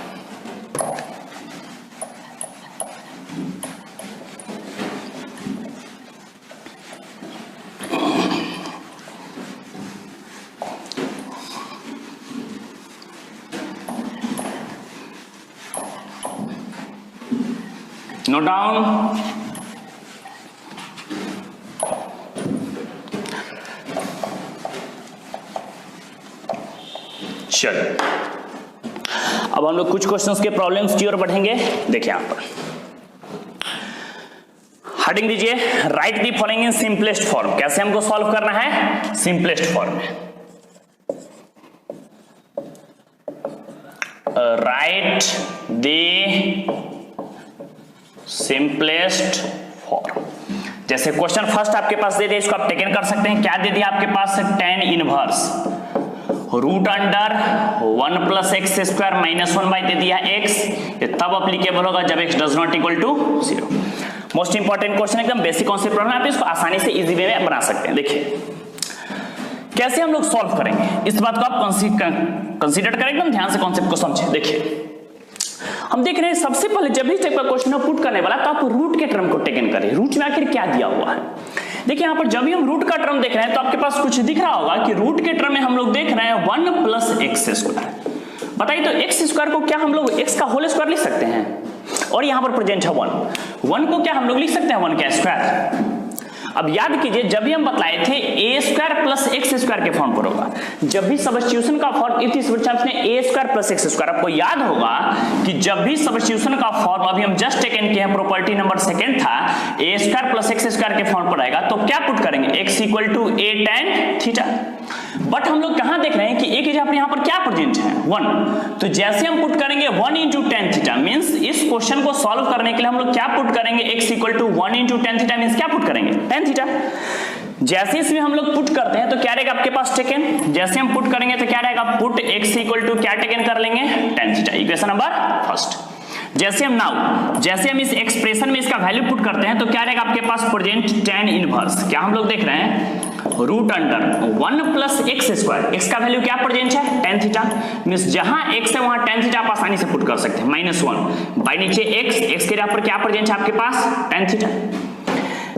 Note down. चलो अब हम लोग कुछ क्वेश्चंस के प्रॉब्लम्स की ओर बढ़ेंगे। देखिए यहां पर हेडिंग दीजिए, right the following in simplest form. कैसे हमको सॉल्व करना है, सिंपलेस्ट फॉर्म में। Right the simplest form. जैसे क्वेश्चन फर्स्ट आपके पास दे दिया, इसको आप टेकन कर सकते हैं, क्या दे दिया आपके पास, tan inverse root under 1 plus x square minus 1 by दे दिया x, ये तब अप्लीकेबल होगा जब x does not equal to 0। Most important question, एकदम बेसिक कॉन्सेप्ट प्रॉब्लम, आप इसको आसानी से इजी वे में बना सकते हैं। देखिए कैसे हम लोग सॉल्व करेंगे, इस बात को आप कंसीडर करें, एकदम ध्यान से कॉन्सेप्ट को समझें। देखिए हम देख रहे हैं सबसे पहले जब भी टाइप का क्वेश्चन पुट करने वाला तो आप रूट के टर्म को टेकन करें। रूट में आखिर क्या दिया हुआ है, देखिए यहाँ पर जब भी हम रूट का टर्म देख रहे हैं तो आपके पास कुछ दिख रहा होगा कि रूट के टर्म में हम लोग देख रहे हैं 1 प्लस एक्स स्क्वायर। बताइए तो एक्स स्क्वायर को क्या हम लोग एक्स का होल स्क्वायर लिख सकते हैं, और यहाँ पर प्रेजेंट है 1 को क्या हम लोग लिख सकते हैं 1 का स्क्वायर। अब याद कीजिए जब भी हम बतलाए थे ए स्क्वायर प्लस एक्स स्क्वायर के फॉर्म पर होगा, जब भी सब्स्टिट्यूशन का फॉर्म इस ने ए स्क्वायर प्लस एक्स स्क्वायर, आपको याद होगा कि जब भी सब्स्टिट्यूशन का फॉर्म अभी हम जस्ट टेकन किए हैं, प्रॉपर्टी नंबर सेकंड था, a square plus x square के फॉर्म पर आएगा तो क्या पुट करेंगे x equal to a tan theta. But हम लोग कहां देख रहे हैं कि एक यहाँ पर क्या प्रेजेंट है 1, तो जैसे हम पुट करेंगे 1 इंटू tan थीटा, मींस इस क्वेश्चन को सॉल्व करने के लिए हम लोग क्या पुट करेंगे x equal to 1 into tan theta, means क्या पुट करेंगे tan थीटा। जैसे इसमें हम लोग पुट करते हैं तो क्या रहेगा आपके पास टेकन, जैसे हम पुट करेंगे तो क्या रहेगा पुट x इक्वल टू क्या टेकन कर लेंगे tan theta, equation number first. जैसे हम इस एक्सप्रेशन में इसका वैल्यू पुट करते हैं तो क्या रहेगा आपके पास प्रेजेंट tan इनवर्स, क्या हम लोग देख रहे हैं root under 1 plus x square, x का वैल्यू क्या प्रेजेंट है tan थीटा, मींस जहां x है वहां tan थीटा आप आसानी से पुट कर सकते हैं -1 बाई नीचे x के यहाँ पर क्या प्रेजेंट है आपके पास tan थीटा।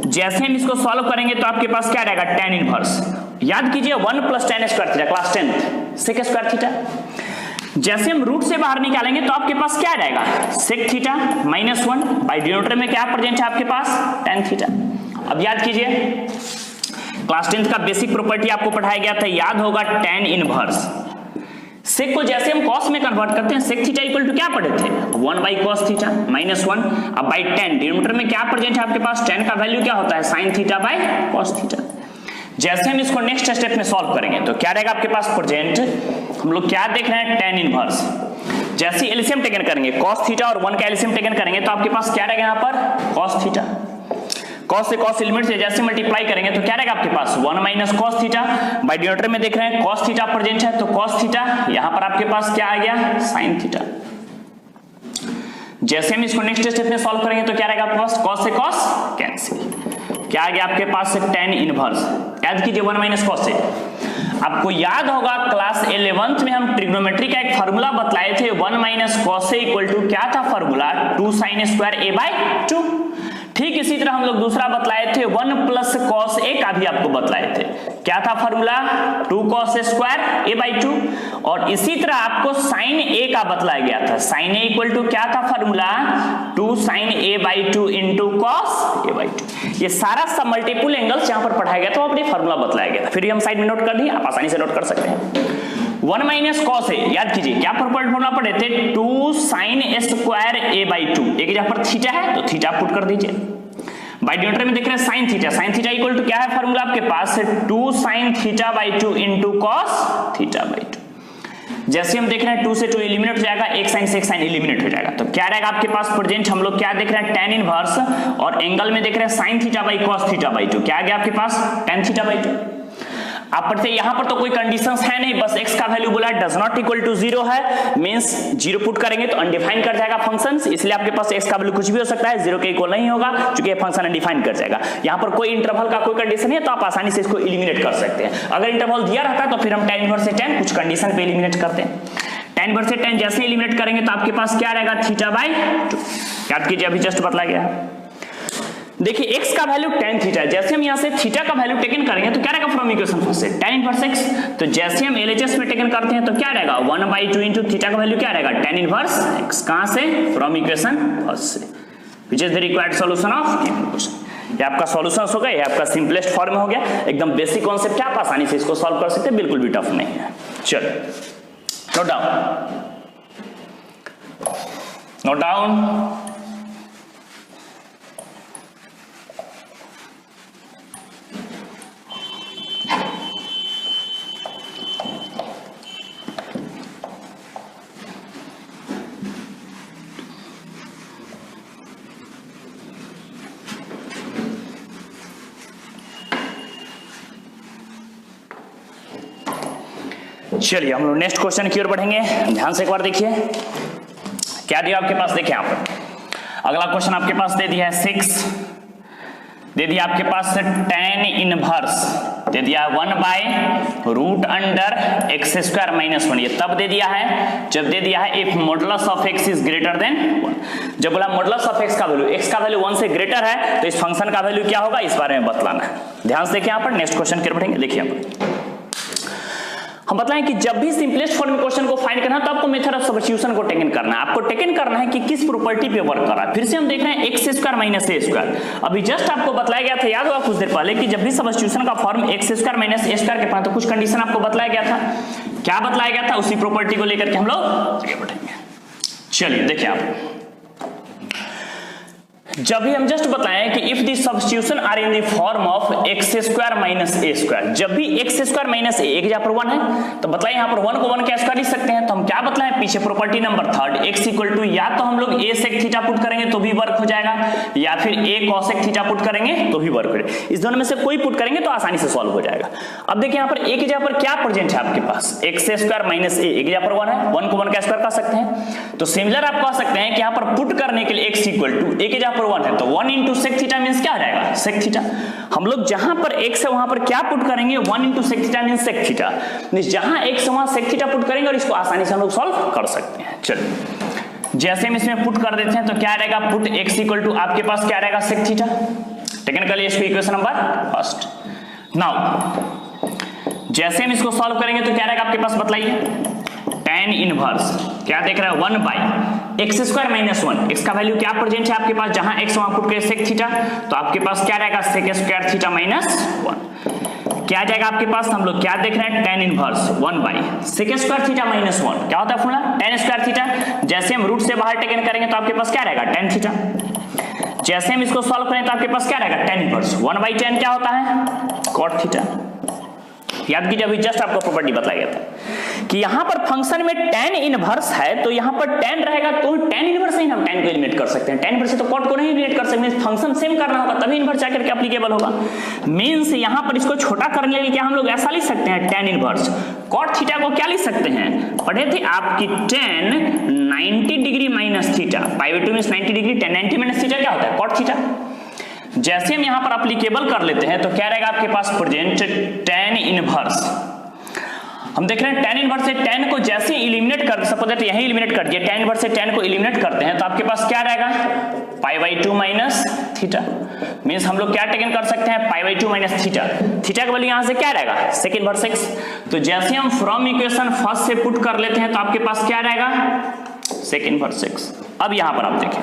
जैसे हम इसको सॉल्व करेंगे तो आपके पास क्या रहेगा tan इनवर्स, याद कीजिए 1 plus tan square theta, class 10th sec square theta. जैसे हम रूट से बाहर निकालेंगे तो आपके पास क्या रहेगा सेक थीटा -1 बाई डिनोमिनेटर में क्या प्रेजेंट है आपके पास tan थीटा। अब याद कीजिए क्लास 10th का बेसिक प्रॉपर्टी आपको पढ़ाया गया था, याद होगा tan इनवर्स। सेक को जैसे हम cos में कन्वर्ट करते हैं, सेक थीटा इक्वल टू क्या पढ़े थे 1 बाई cos थीटा -1, अब बाई tan डिनोमिनेटर में क्या प्रेजेंट है आपके पास, tan का वैल्यू क्या होता है sin theta by cos theta. जैसे हम इसको नेक्स्ट स्टेप में सॉल्व करेंगे तो क्या रहेगा आपके पास प्रेजेंट, हम लोग क्या देख रहे हैं tan इनवर्स। जैसे एलसीएम टेकन करेंगे cos थीटा और 1 का एलसीएम टेकन करेंगे तो आपके पास क्या रहेगा यहाँ पर cos थीटा, cos से cos एलिमेंट से जैसे मल्टीप्लाई करेंगे तो क्या रहेगा आपके पास 1 minus cos theta, by denominator में देख रहे हैं cos थीटा प्रेजेंट है तो cos थीटा, यहां पर आपके पास क्या आ गया sin थीटा। जैसे हम इसको नेक्स्ट स्टेप में सॉल्व करेंगे तो क्या रहेगा आपके पास cos से cos कैंसिल, क्या आ गया आपके पास tan इनवर्स, याद कीजिए 1 माइनस cos से। आपको याद होगा क्लास 11th में हम ट्रिग्नोमेट्री का एक फार्मूला बतलाए थे 1 माइनस cos से इक्वल टू क्या था formula 2 sin square a by 2। ठीक इसी तरह हम लोग दूसरा बतलाए थे 1 प्लस cos a का भी आपको बतलाए थे, क्या था formula 2 cos square a by 2, और इसी तरह आपको sin a का बतलाया गया था, sin a इक्वल टू क्या था formula 2 sin a by 2 into cos a by 2। ये सारा सब मल्टीपल एंगल्स यहाँ पर पढ़ाया गया था, अपने फार्मूला बतलाया गया था, फिर हम साइड में नोट कर दिए, आप आसानी से नोट कर सकते हैं। 1 माइनस cos a, याद कीजिए क्या फॉर्मूला पढ़े थे 2 sin स्क्वायर a बाई 2, एक यहाँ पर थीटा है तो थीटा पुट कर दीजिए, बाई डिनोमिनेटर में देख रहे हैं sin थीटा इक्वल टू क्या है फार्मूला आपके पास 2 sin theta by 2 into cos theta by 2। जैसे हम देख रहे हैं 2 से 2 एलिमिनेट हो जाएगा, एक साइन से एक साइन एलिमिनेट हो जाएगा, तो क्या रहेगा आपके पास प्रेजेंट, हम लोग क्या देख रहे हैं tan इनवर्स, और एंगल में देख रहे हैं sin theta by cos theta by 2, क्या आ गया आपके पास tan थीटा बाई 2। आप पढ़ते यहाँ पर तो कोई कंडीशंस है नहीं, बस x का वैल्यू बोला डज नॉट इक्वल टू 0 है, मींस 0 पुट करेंगे तो अनडिफाइन कर जाएगा फंक्शन, इसलिए आपके पास x का वैल्यू कुछ भी हो सकता है, 0 के इक्वल नहीं होगा क्योंकि ये फंक्शन अनडिफाइन कर जाएगा। यहाँ पर कोई इंटरवल का कोई कंडीशन है तो आप आसानी से इसको एलिमिनेट कर सकते हैं। अगर इंटरवल दिया रहता है तो फिर हम tan इनवर्स से tan कुछ कंडीशन पे एलिमिनेट करते हैं। tan इनवर्स से tan जैसे एलिमिनेट करेंगे तो आपके पास क्या रहेगा थीटा बाई 2, याद कीजिए अभी जस्ट बतलाया गया है। देखिए x का वैल्यू tan थीटा है, जैसे हम यहाँ से थीटा का वैल्यू टेकन करेंगे तो क्या रहेगा फ्रॉम इक्वेशन फर्स्ट से tan इनवर्स x, तो जैसे हम LHS में टेकन करते हैं तो क्या रहेगा 1 बाई 2 इंटू थीटा का वैल्यू क्या रहेगा tan इनवर्स x, कहां से फ्रॉम इक्वेशन फर्स्ट से, विच is the required solution of given question. ये आपका सॉल्यूशन हो गया, ये आपका सिंपलेस्ट फॉर्म हो गया, एकदम बेसिक कॉन्सेप्ट है, आप आसानी से इसको सॉल्व कर सकते हैं, बिल्कुल भी टफ नहीं है। चलो नोट डाउन चलिए हम लोग नेक्स्ट क्वेश्चन की ओर बढ़ेंगे, ध्यान से एक बार देखिए क्या दिया आपके पास। देखिए यहाँ पर अगला क्वेश्चन आपके पास दे दिया है 6, दे दिया आपके पास tan इनवर्स दे दिया है 1/√अंडर x² - 1, ये तब दे दिया है जब दे दिया है if modulus of x is greater then 1। जब बोला मॉडुलस ऑफ x का वैल्यू 1 से ग्रेटर है तो इस फंक्शन का वैल्यू क्या होगा, इस बारे में बतलाना है। ध्यान से देखिए यहाँ पर नेक्स्ट क्वेश्चन की ओर बढ़ेंगे। देखिए यहाँ पर हम बताएं कि जब भी सिंपलेस्ट फॉर्म में क्वेश्चन को फाइंड करना है तो आपको मेथड ऑफ सब्स्टिट्यूशन को टेकन करना है। आपको टेकन करना है कि किस प्रॉपर्टी पे वर्क कर रहा है। फिर से हम देख रहे हैं x² - a²। अभी जस्ट आपको बताया गया था, याद होगा कुछ देर पहले, कि जब भी सब्स्टिट्यूशन का फॉर्म x² - a² के पास तो कुछ कंडीशन आपको बताया गया था। क्या बताया गया था, उसी प्रॉपर्टी को लेकर के हम लोग आगे बढ़ेंगे। चलिए देखिए आप, जब भी हम जस्ट बताएं कि if the substitution are in the form of x² - a², जब भी x² - a एक जगह पर 1 है तो बताइए यहाँ पर 1 को 1 क्या स्क्वायर लिख सकते हैं। तो हम क्या बतलाएं पीछे, प्रॉपर्टी नंबर 3 x = या तो हम लोग a sec थीटा पुट करेंगे तो भी वर्क हो जाएगा, या फिर a cosec थीटा पुट करेंगे तो भी वर्क हो जाएगा। इस दोनों में से कोई पुट करेंगे तो आसानी से सॉल्व हो जाएगा। अब देखिए यहाँ पर a की जगह पर क्या प्रेजेंट है आपके पास, x² - a एक जगह पर 1 है, 1 को 1 क्या स्क्वायर कर सकते हैं। तो सिमिलर आप कह सकते हैं कि यहाँ पर पुट करने के लिए x = a की जगह पर 1 है तो 1 * sec थीटा मींस क्या आ जाएगा, sec थीटा। हम लोग जहां पर x है वहां पर क्या पुट करेंगे, 1 * sec theta means sec theta. जहां x है वहां sec थीटा पुट करेंगे और इसको आसानी से हम लोग सॉल्व कर सकते हैं। चलिए जैसे हम इसमें पुट कर देते हैं तो क्या रहेगा, पुट x = आपके पास क्या रहेगा, sec थीटा। टेक्निकली इसको इक्वेशन नंबर 1। नाउ जैसे हम इसको सॉल्व करेंगे तो क्या रहेगा आपके पास, बताइए, tan इनवर्स क्या देख रहा है, 1/x² - 1। x का वैल्यू क्या प्रेजेंट है आपके पास, जहां x वहां पुट करें sec थीटा तो आपके पास क्या रहेगा, sec² थीटा - 1। क्या जाएगा आपके पास, हम लोग क्या देख रहे हैं, tan इनवर्स 1/sec² थीटा - 1। क्या होता है फॉर्मूला, tan² थीटा। जैसे हम रूट से बाहर टेकन करेंगे तो आपके पास क्या रहेगा, tan थीटा। जैसे हम इसको सॉल्व करें तो आपके पास क्या रहेगा, tan इनवर्स 1/tan क्या होता है, cot थीटा। याद कीजिए अभी जस्ट आपको प्रॉपर्टी बताया गया था कि यहां पर फंक्शन में tan इनवर्स है तो यहां पर tan रहेगा तो tan इनवर्स से हम tan को एलिमिनेट कर सकते हैं। tan इनवर्स से तो cot को नहीं एलिमिनेट कर सकते, फंक्शन सेम करना होगा तभी इनवर्स जाकर के एप्लीकेबल होगा। मींस यहां पर इसको छोटा करने के लिए क्या हम लोग ऐसा लिख सकते हैं, tan इनवर्स cot थीटा को क्या लिख सकते हैं, पढ़े थे आपकी tan 90 degree minus theta, π/2 means 90 degree, tan 90 minus theta क्या होता है, cot थीटा। जैसे हम यहां पर एप्लीकेबल कर लेते हैं तो क्या रहेगा आपके पास प्रेजेंट tan इनवर्स। हम देख रहे हैं tan इनवर्स से tan को जैसे एलिमिनेट कर, सपोज दैट यहीं एलिमिनेट कर दिया, tan इनवर्स से tan को एलिमिनेट करते हैं तो आपके पास क्या रहेगा, π/2 माइनस थीटा। मींस हम लोग क्या टेकन कर सकते हैं, π/2 माइनस थीटा। थीटा का वैल्यू यहां से क्या रहेगा, sec इनवर्स x। तो जैसे हम फ्रॉम इक्वेशन फर्स्ट से पुट कर लेते हैं तो आपके पास क्या रहेगा, sec इनवर्स x। अब यहां पर आप देखें,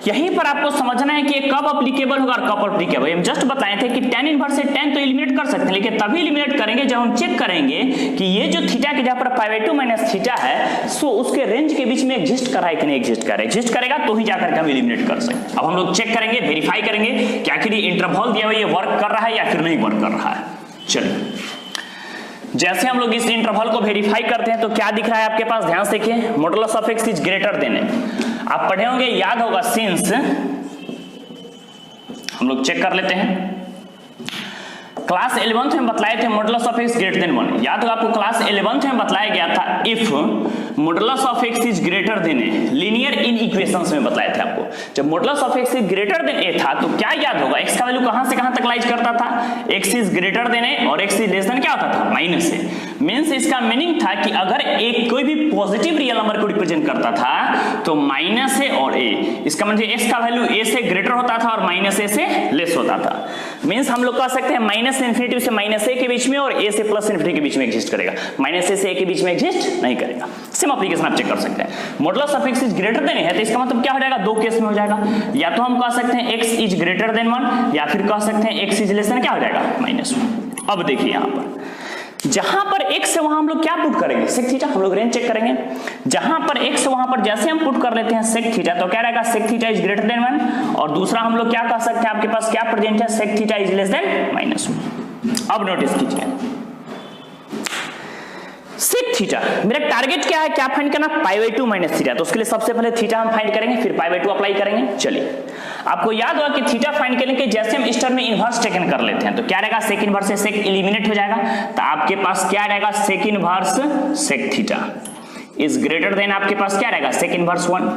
यहीं पर आपको समझना है कि ये कब एप्लीकेबल होगा और कब एप्लीकेबल। हम जस्ट बताए थे कि tan इनवर्स से tan तो एलिमिनेट कर सकते हैं, लेकिन तभी एलिमिनेट करेंगे जब हम चेक करेंगे कि ये जो थीटा के जहां पर π/2 माइनस थीटा है सो उसके रेंज के बीच में एग्जिस्ट कर रहा है कि नहीं एग्जिस्ट कर रहा है। एग्जिस्ट करेगा तो ही जाकर के हम एलिमिनेट कर सकते हैं। अब हम लोग चेक करेंगे, वेरीफाई करेंगे कि आखिर ये इंटरवल दिया हुआ ये वर्क कर रहा है या फिर नहीं वर्क कर रहा है। चलिए जैसे हम लोग इस इंटरवल को वेरीफाई करते हैं तो क्या दिख रहा है आपके पास, ध्यान से देखिए, modulus of x is greater then a। आप पढ़े होंगे, याद होगा, सिंस हम लोग चेक कर लेते हैं, क्लास 11th में बताए थे modulus of x greater than 1। याद होगा आपको क्लास 11th में बताया गया था if modulus of x is greater then a, linear in equations में बताए थे आपको। जब modulus of x is greater then a था तो क्या याद होगा, x का वैल्यू कहां से कहां तक लाइज करता था, x is greater then a और x इज लेस देन क्या होता था, माइनस a। मींस इसका मीनिंग था कि अगर एक कोई भी पॉजिटिव रियल नंबर को रिप्रेजेंट करता था तो माइनस a और a, इसका मतलब x का वैल्यू a से ग्रेटर होता था और माइनस a से लेस होता था। मींस हम लोग कह सकते हैं माइनस इन्फिनिटी से माइनस a के बीच में और a से प्लस इन्फिनिटी के बीच में एग्जिस्ट करेगा, माइनस a से a के बीच में एग्जिस्ट नहीं करेगा। सेम एप्लीकेशन आप चेक कर सकते हैं। Modulus of x is greater then है तो इसका मतलब क्या हो जाएगा, दो केस में हो जाएगा, या तो हम कह सकते हैं x इज ग्रेटर देन 1 या फिर कह सकते हैं x इज लेस देन क्या हो जाएगा, -1। अब देखिए यहां पर जहां पर x है वहां हम लोग क्या पुट करेंगे, sec थीटा। हम लोग रेंज चेक करेंगे, जहां पर x है वहां पर जैसे हम पुट कर लेते हैं sec थीटा तो क्या रहेगा, sec theta is greater then 1। और दूसरा हम लोग क्या कह सकते हैं, आपके पास क्या प्रेजेंट है, sec theta is less then -1। अब नोटिस कीजिए sec थीटा, मेरा टारगेट क्या है, क्या फाइंड करना, π/2 माइनस थीटा। तो उसके लिए सबसे पहले थीटा हम फाइंड करेंगे, फिर π/2 अप्लाई करेंगे। चलिए आपको याद होगा कि थीटा फाइंड करने के जैसे हम इस टर्म में इनवर्स टेकन कर लेते हैं तो क्या रहेगा, sec इनवर्स से sec एलिमिनेट हो जाएगा तो आपके पास क्या रहेगा, sec inverse sec theta is greater then आपके पास क्या रहेगा, sec इनवर्स 1।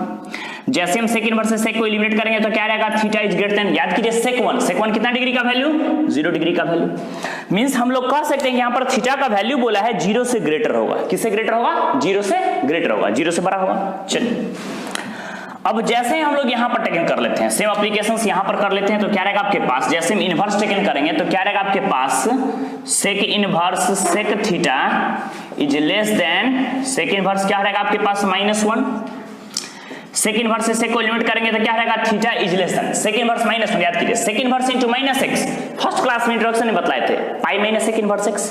जैसे हम सेक इनवर्स से सेक को एलिमिनेट करेंगे तो क्या रहेगा, थीटा इज ग्रेटर देन, याद कीजिए सेक वन कितना डिग्री का वैल्यू, 0 डिग्री का वैल्यू। मींस हम लोग कह सकते हैं कि यहां पर थीटा का वैल्यू बोला है 0 से ग्रेटर होगा, किससे ग्रेटर होगा, 0 से ग्रेटर होगा, 0 से बड़ा होगा। चलिए अब जैसे हम लोग यहां पर टेकन कर लेते हैं, सेम एप्लीकेशंस यहां पर कर लेते हैं, तो क्या रहेगा आपके पास, जैसे हम इनवर्स टेकन करेंगे तो क्या रहेगा आपके पास, sec inverse sec theta is less than sec inverse क्या रहेगा आपके पास -1, सेक इनवर्स से सेक को एलिमिनेट करेंगे तो क्या रहेगा, theta is less than sec inverse -1, याद कीजिए sec inverse into -x, first class में इंट्रोडक्शन में बताए थे pi minus sec inverse x,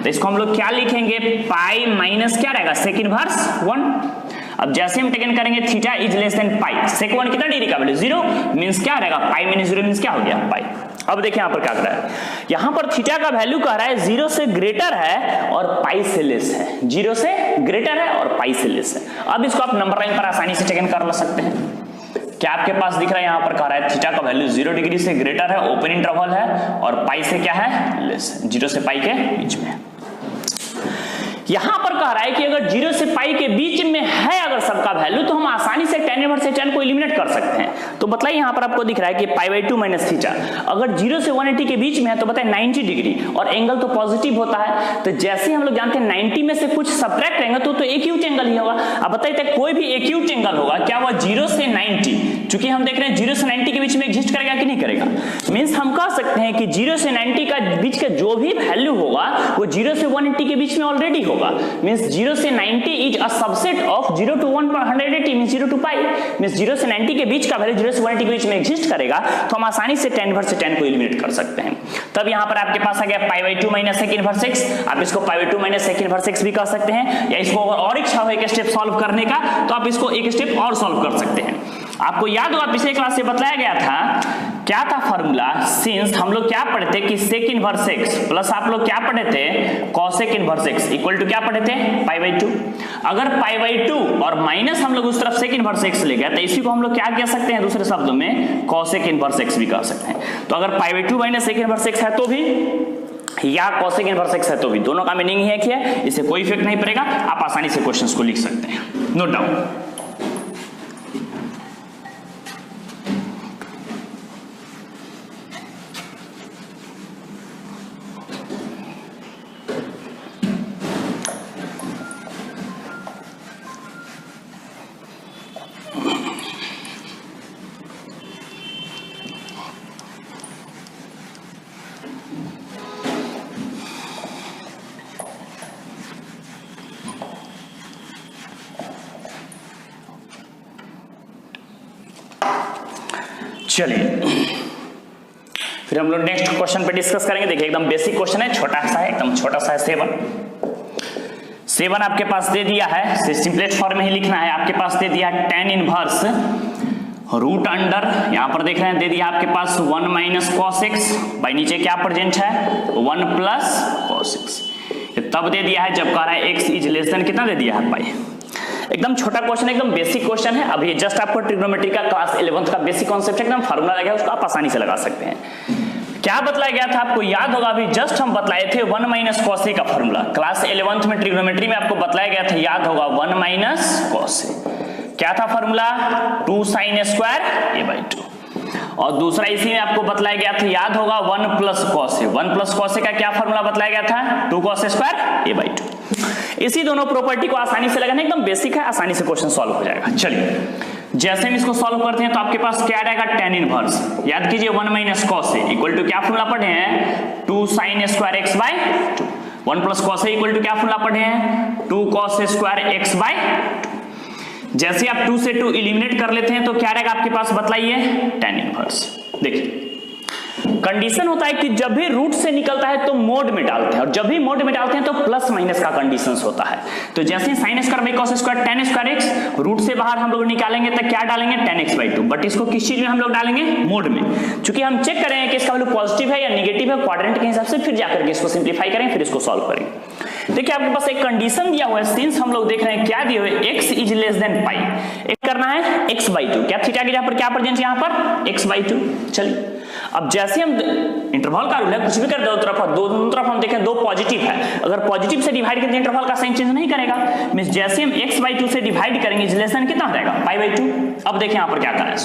तो इसको हम लोग क्या लिखेंगे, पाई माइनस क्या रहेगा, सेक इनवर्स 1। अब जैसे हम टेकन करेंगे theta is less than pi, सेक 1 कितना डिग्री का वैल्यू, 0, मींस क्या रहेगा, पाई माइनस 0 मींस क्या हो गया, पाई। अब देखिए यहां पर क्या कर रहा है, यहां पर थीटा का वैल्यू कह रहा है 0 से ग्रेटर है और पाई से लेस है, 0 से ग्रेटर है और पाई से लेस है। अब इसको आप नंबर लाइन पर आसानी से टेकन कर सकते हैं। क्या आपके पास दिख रहा है, यहां पर कह रहा है थीटा का वैल्यू 0 डिग्री से ग्रेटर है, ओपन इंटरवल है, और पाई से क्या है, लेस, 0 से पाई के बीच में। यहां पर कह रहा है कि अगर 0 से पाई के बीच में है अगर सबका वैल्यू, तो हम आसानी से tan इनवर्स से tan को एलिमिनेट कर सकते हैं। तो बताइए यहां पर आपको दिख रहा है कि पाई/2 माइनस थीटा अगर 0 से 180 के बीच में है तो बताइए 90 डिग्री, और एंगल तो पॉजिटिव होता है, तो जैसे हम लोग जानते हैं 90 में से कुछ सब्ट्रैक्ट करेंगे तो एक्यूट एंगल ही होगा। अब बताइए कोई भी एक्यूट एंगल होगा क्या वह 0 से 90, चूंकि हम देख रहे हैं 0 से 90 के बीच में एग्जिस्ट करेगा कि नहीं करेगा, मींस हम कह सकते हैं कि 0 से 90 का बीच का जो भी वैल्यू होगा वो 0 से 180 के बीच में ऑलरेडी होगा, मींस 0 से 90 is a subset of 0 to 180 means 0 to pi, means 0 से 90 के बीच का वैल्यू 0 से 180 के बीच में एग्जिस्ट करेगा, तो हम आसानी से tan इनवर्स से tan को एलिमिनेट कर सकते हैं। तब यहां पर आपके पास आ गया पाई/2 माइनस सेक इनवर्स x, आप इसको पाई/2 माइनस सेक इनवर्स x भी कह सकते हैं, या इसको और इच्छा हो एक स्टेप सॉल्व करने का तो आप इसको एक स्टेप और सॉल्व कर सकते हैं। आपको याद होगा पिछले क्लास से बताया गया था, क्या था फॉर्मूला, सिंस हम लोग क्या पढ़े थे कि सेक इनवर्स x प्लस आप लोग क्या पढ़े थे, cosec inverse x equal to क्या पढ़े थे, पाई/2। अगर पाई/2 और माइनस हम लोग उस तरफ सेक इनवर्स x ले गए तो इसी को हम लोग क्या कह सकते हैं, दूसरे शब्दों में कॉसेक इनवर्स x भी कह सकते हैं। तो अगर पाई/2 माइनस सेक इनवर्स x है तो भी, या कॉसेक इनवर्स x है तो भी, दोनों का मीनिंग ही है, इससे कोई इफेक्ट नहीं पड़ेगा, आप आसानी से क्वेश्चंस को लिख सकते हैं, नोट डाउन। चलिए फिर हम लोग नेक्स्ट क्वेश्चन पे डिस्कस करेंगे। देखिए एकदम बेसिक क्वेश्चन है, छोटा सा है, एकदम छोटा सा है, 7 आपके पास दे दिया है, सिंपलेस्ट फॉर्म में ही लिखना है, आपके पास दे दिया है tan इनवर्स रूट अंडर, यहां पर देख रहे हैं दे दिया आपके पास 1 माइनस कॉस एक्स, बाई नीचे क्या प्रेजेंट है 1 प्लस कॉस एक्स, तब दे दिया है जब कह रहा है x इज लेस देन कितना दे दिया है पाई। एकदम छोटा क्वेश्चन, एकदम बेसिक क्वेश्चन है, अभी जस्ट आपको ट्रिग्नोमेट्री का क्लास 11th का बेसिक कॉन्सेप्ट एकदम फार्मूला लगा है, उसको आप आसानी से लगा सकते हैं। क्या बतलाया गया था आपको याद होगा, अभी जस्ट हम बतलाए थे 1 माइनस कॉस ए का फॉर्मूला, क्लास 11th में ट्रिग्नोमेट्री में आपको बतलाया गया था, याद होगा 1 माइनस कॉस ए, क्या था formula 2 sin square A by 2, और दूसरा इसी में आपको बतलाया गया था, याद होगा 1 प्लस कॉस ए, 1 प्लस कॉस ए का क्या फॉर्मूला बतलाया गया था 2 cos स्क्वायर ए बाई 2। इसी दोनों प्रॉपर्टी को आसानी से लगाना, एकदम बेसिक है, आसानी से क्वेश्चन सॉल्व हो जाएगा। चलिए जैसे हम इसको सॉल्व करते हैं तो आपके पास क्या रहेगा tan इनवर्स, याद कीजिए 1 minus cos a equal to क्या फॉर्मूला पढ़े हैं 2 sin square x by 2, 1 plus cos a equal to क्या फॉर्मूला पढ़े हैं 2 cos स्क्वायर एक्स बाई 2। जैसे आप 2 से 2 एलिमिनेट कर लेते हैं तो क्या रहेगा आपके पास बताइए tan इनवर्स। देखिए कंडीशन होता है कि जब भी रूट से निकलता है तो मोड में डालते हैं, और जब भी मोड में डालते हैं तो प्लस माइनस का कंडीशंस होता है। तो जैसे sin square by cos square tan square x, root से बाहर हम लोग निकालेंगे तो क्या डालेंगे tan x बाई 2, बट इसको किस चीज में हम लोग डालेंगे मोड में, क्योंकि हम चेक करेंगे कि इसका वैल्यू पॉजिटिव है या नेगेटिव है क्वाड्रेंट के हिसाब से, फिर जाकर के इसको सिंप्लीफाई करेंगे, फिर इसको सॉल्व करेंगे। देखिए आपके पास एक कंडीशन दिया हुआ है, सिंस हम लोग देख रहे हैं क्या दिए हुए x is less than pi, एक करना है x बाई 2, क्या थीटा की जहां पर क्या प्रेजेंट यहाँ पर x बाई 2। चलिए अब जैसे हम इंटरवल का रूल है, कुछ भी कर दो तरफ, दोनों तरफ हम देखें 2 पॉजिटिव है, अगर पॉजिटिव से डिवाइड करते हैं इंटरवल का साइन चेंज नहीं करेगा। मींस जैसे हम x/2 से डिवाइड करेंगे रिलेशन कितना हो जाएगा π/2। अब देखें यहां पर क्या करें,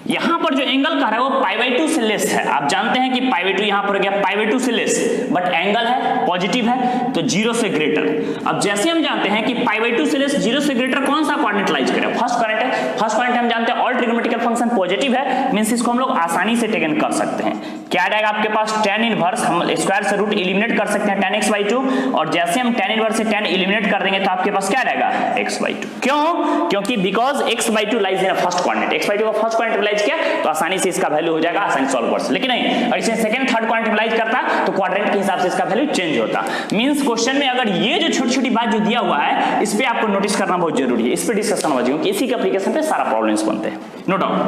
यहां पर जो एंगल का है वो π/2 से लेस है। आप जानते हैं कि π/2 यहां पर हो गया π/2 से लेस, बट एंगल है पॉजिटिव है तो 0 से ग्रेटर। अब जैसे हम जानते हैं कि π/2 से लेस 0 से ग्रेटर कौन सा कोऑर्डिनेट लाइज करें, फर्स्ट कोऑर्डिनेट है। फर्स्ट कोऑर्डिनेट हम जानते हैं ऑल ट्रिग्नोमेट्रिकल फंक्शन पॉजिटिव है, मींस इसको हम लोग आसानी से टेकन कर सकते हैं। क्या रहेगा आपके पास tan इनवर्स, हम स्क्वायर से रूट एलिमिनेट कर सकते हैं tan x/2, और जैसे हम tan इनवर्स से tan एलिमिनेट कर देंगे तो आपके पास क्या रहेगा x/2। क्यों? क्योंकि because x/2 lies in first coordinate, x/2 का फर्स्ट कोऑर्डिनेट लाइज किया तो आसानी से इसका वैल्यू हो जाएगा, आसानी सॉल्व कर सकते। लेकिन नहीं, अगर इसे सेकंड थर्ड कोऑर्डिनेट लाइज करता तो क्वाड्रेंट के हिसाब से इसका वैल्यू चेंज होता। मींस क्वेश्चन में अगर ये जो छोटी छोटी बात जो दिया हुआ है इस पे आपको नोटिस करना बहुत जरूरी है, इस पे डिस्कशन हो जाएगा, इसी के एप्लीकेशन पे सारा प्रॉब्लम्स बनते हैं। No doubt.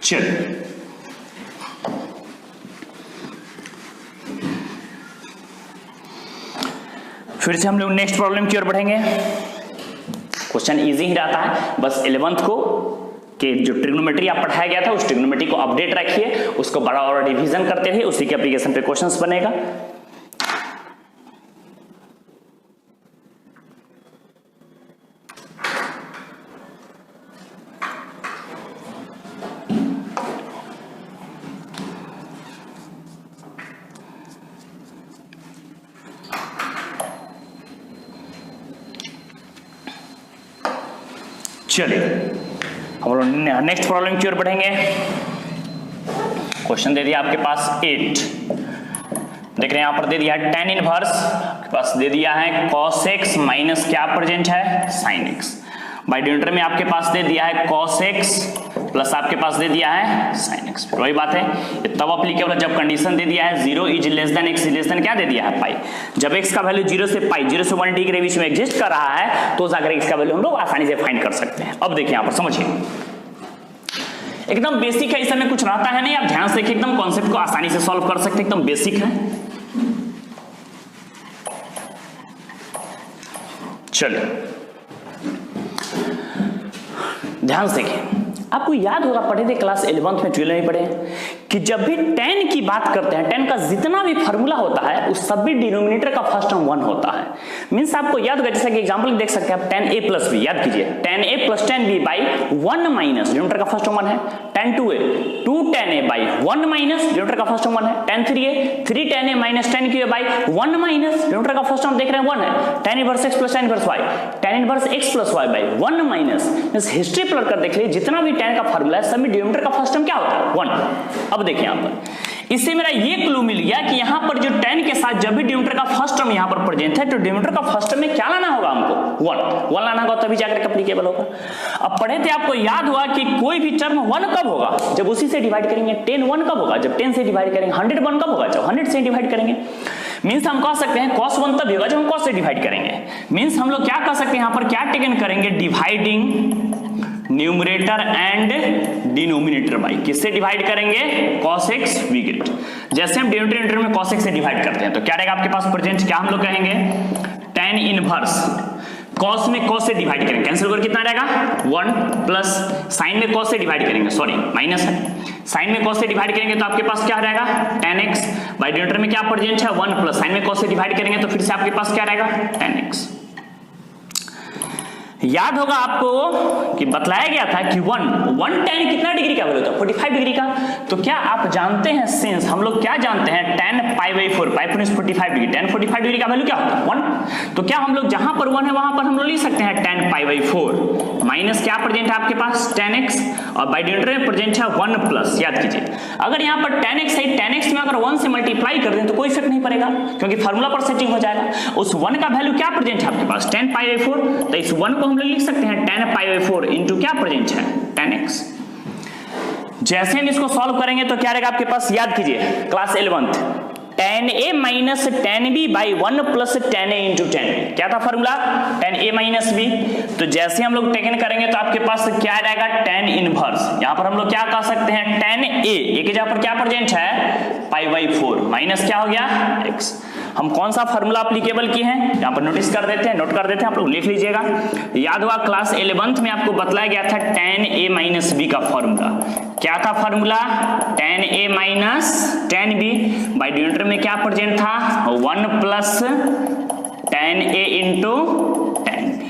चलिए फिर से हम लोग नेक्स्ट प्रॉब्लम की ओर बढ़ेंगे। क्वेश्चन इजी ही रहता है, बस 11th को कि जो ट्रिग्नोमेट्री आप पढ़ाया गया था उस ट्रिग्नोमेट्री को अपडेट रखिए, उसको बड़ा और रिवीजन करते रहिए, उसी के एप्लीकेशन पे क्वेश्चंस बनेगा। चलिए हम लोग नेक्स्ट प्रॉब्लम की ओर बढ़ेंगे। क्वेश्चन दे दिया आपके पास 8, देख रहे हैं यहाँ पर दे दिया है tan इनवर्स, आपके पास दे दिया है cos x माइनस क्या प्रेजेंट है sin x, बाय डिनोमिनेटर में आपके पास दे दिया है cos x प्लस आपके पास दे दिया है sin x। वही बात है, ये तब अप्लीकेबल है जब कंडीशन दे दिया है 0 is less then x less than क्या दे दिया है पाई। जब x का वैल्यू 0 से पाई, 0 से 1 डिग्री के बीच में एग्जिस्ट कर रहा है तो जाकर x का वैल्यू हम लोग आसानी से फाइंड कर सकते हैं। अब देखिए यहाँ पर समझिए, एकदम बेसिक है, इस समय कुछ रहता है नहीं, आप ध्यान से देखिए, एकदम कॉन्सेप्ट को आसानी से सॉल्व कर सकते हैं, एकदम बेसिक है। चलिए ध्यान से देखिए, आपको याद होगा पढ़े थे क्लास 11th में 12 में पढ़े कि जब भी tan की बात करते हैं, tan का जितना भी फार्मूला होता है उस सब भी डिनोमिनेटर का फर्स्ट टर्म 1 होता है। मींस आपको याद होगा, जैसा कि एग्जांपल देख सकते हैं आप tan a प्लस बी, याद कीजिए tan a plus tan b by 1 minus denominator का फर्स्ट टर्म 1 है, tan 2a 2 tan a by 1 minus denominator का फर्स्ट टर्म 1 है, tan 3a 3 tan a minus tan q by 1 minus denominator का first term देख रहे हैं 1 है, tan inverse x plus tan inverse y, tan inverse x plus y by 1 minus. Means history पलट कर देख लीजिए, जितना भी tan का फार्मूला है सब में डिनोमिनेटर का फर्स्ट टर्म क्या होता है 1। अब देखिए यहाँ पर इससे मेरा ये क्लू मिल गया कि यहाँ पर जो tan के साथ जब भी डिनोमिनेटर का फर्स्ट टर्म यहाँ पर प्रेजेंट है तो डिनोमिनेटर का फर्स्ट टर्म में क्या लाना होगा हमको 1 लाना होगा, तभी जाकर एप्लीकेबल होगा। अब पढ़े थे, आपको याद हुआ कि कोई भी टर्म 1 कब होगा, जब उसी से डिवाइड करेंगे। 10 1 कब होगा, जब 10 से डिवाइड करेंगे। 100 1 कब होगा, जब 100 से डिवाइड करेंगे। मींस हम कह सकते हैं cos 1 तब होगा जब हम cos से डिवाइड करेंगे। मींस हम लोग क्या कह सकते हैं, यहाँ पर क्या टेकन करेंगे, dividing numerator and denominator by, किससे डिवाइड करेंगे cos x वी गेट। जैसे हम डिनोमिनेटर में cos x से डिवाइड करते हैं तो क्या रहेगा आपके पास प्रेजेंट, क्या हम लोग कहेंगे tan इनवर्स cos में cos से डिवाइड करेंगे, कैंसिल करके कितना रहेगा 1 प्लस sin में cos से डिवाइड करेंगे, सॉरी माइनस है, sin में cos से डिवाइड करेंगे तो आपके पास क्या रहेगा tan x बाई डिनोमिनेटर में क्या प्रेजेंट है 1 प्लस sin में cos से डिवाइड करेंगे तो फिर से आपके पास क्या रहेगा tan x। याद होगा आपको कि बताया गया था कि 1 tan कितना डिग्री का वैल्यू था 45 डिग्री का। तो क्या आप जानते हैं, सिंस हम लोग क्या जानते हैं tan π/4, π/4 45 डिग्री, tan 45 डिग्री का वैल्यू क्या होता है 1। तो क्या हम लोग जहां पर 1 है वहां पर हम लोग लिख सकते हैं tan π/4 माइनस क्या प्रेजेंट है आपके पास tan x, और बाई डिनोमिनेटर में प्रेजेंट है 1 प्लस। याद कीजिए, अगर यहाँ पर tan x है, tan x में अगर 1 से मल्टीप्लाई कर दें तो कोई इफेक्ट नहीं पड़ेगा क्योंकि फार्मूला पर सेटिंग हो जाएगा। उस 1 का वैल्यू क्या प्रेजेंट है आपके पास tan π/4, तो इस 1 को हम लोग लिख सकते हैं tan π/4 इंटू क्या प्रेजेंट है tan x। जैसे हम इसको सॉल्व करेंगे तो क्या रहेगा आपके पास, याद कीजिए class 11th tan a minus tan b by 1 plus tan a into tan b, क्या था formula tan a minus b। तो जैसे हम लोग टेकन करेंगे तो आपके पास क्या रहेगा tan इनवर्स, यहाँ पर हम लोग क्या कह सकते हैं tan a के जगह पर क्या प्रेजेंट है π/4 माइनस क्या हो गया x। हम कौन सा फार्मूला एप्लीकेबल की है यहाँ पर नोटिस कर देते हैं, नोट कर देते हैं, आप लोग लिख लीजिएगा। याद हुआ क्लास 11th में आपको बताया गया था tan a माइनस b का फॉर्मूला, क्या था formula, tan A minus tan B, by denominator में क्या प्रेजेंट था, 1 plus tan A into tan B।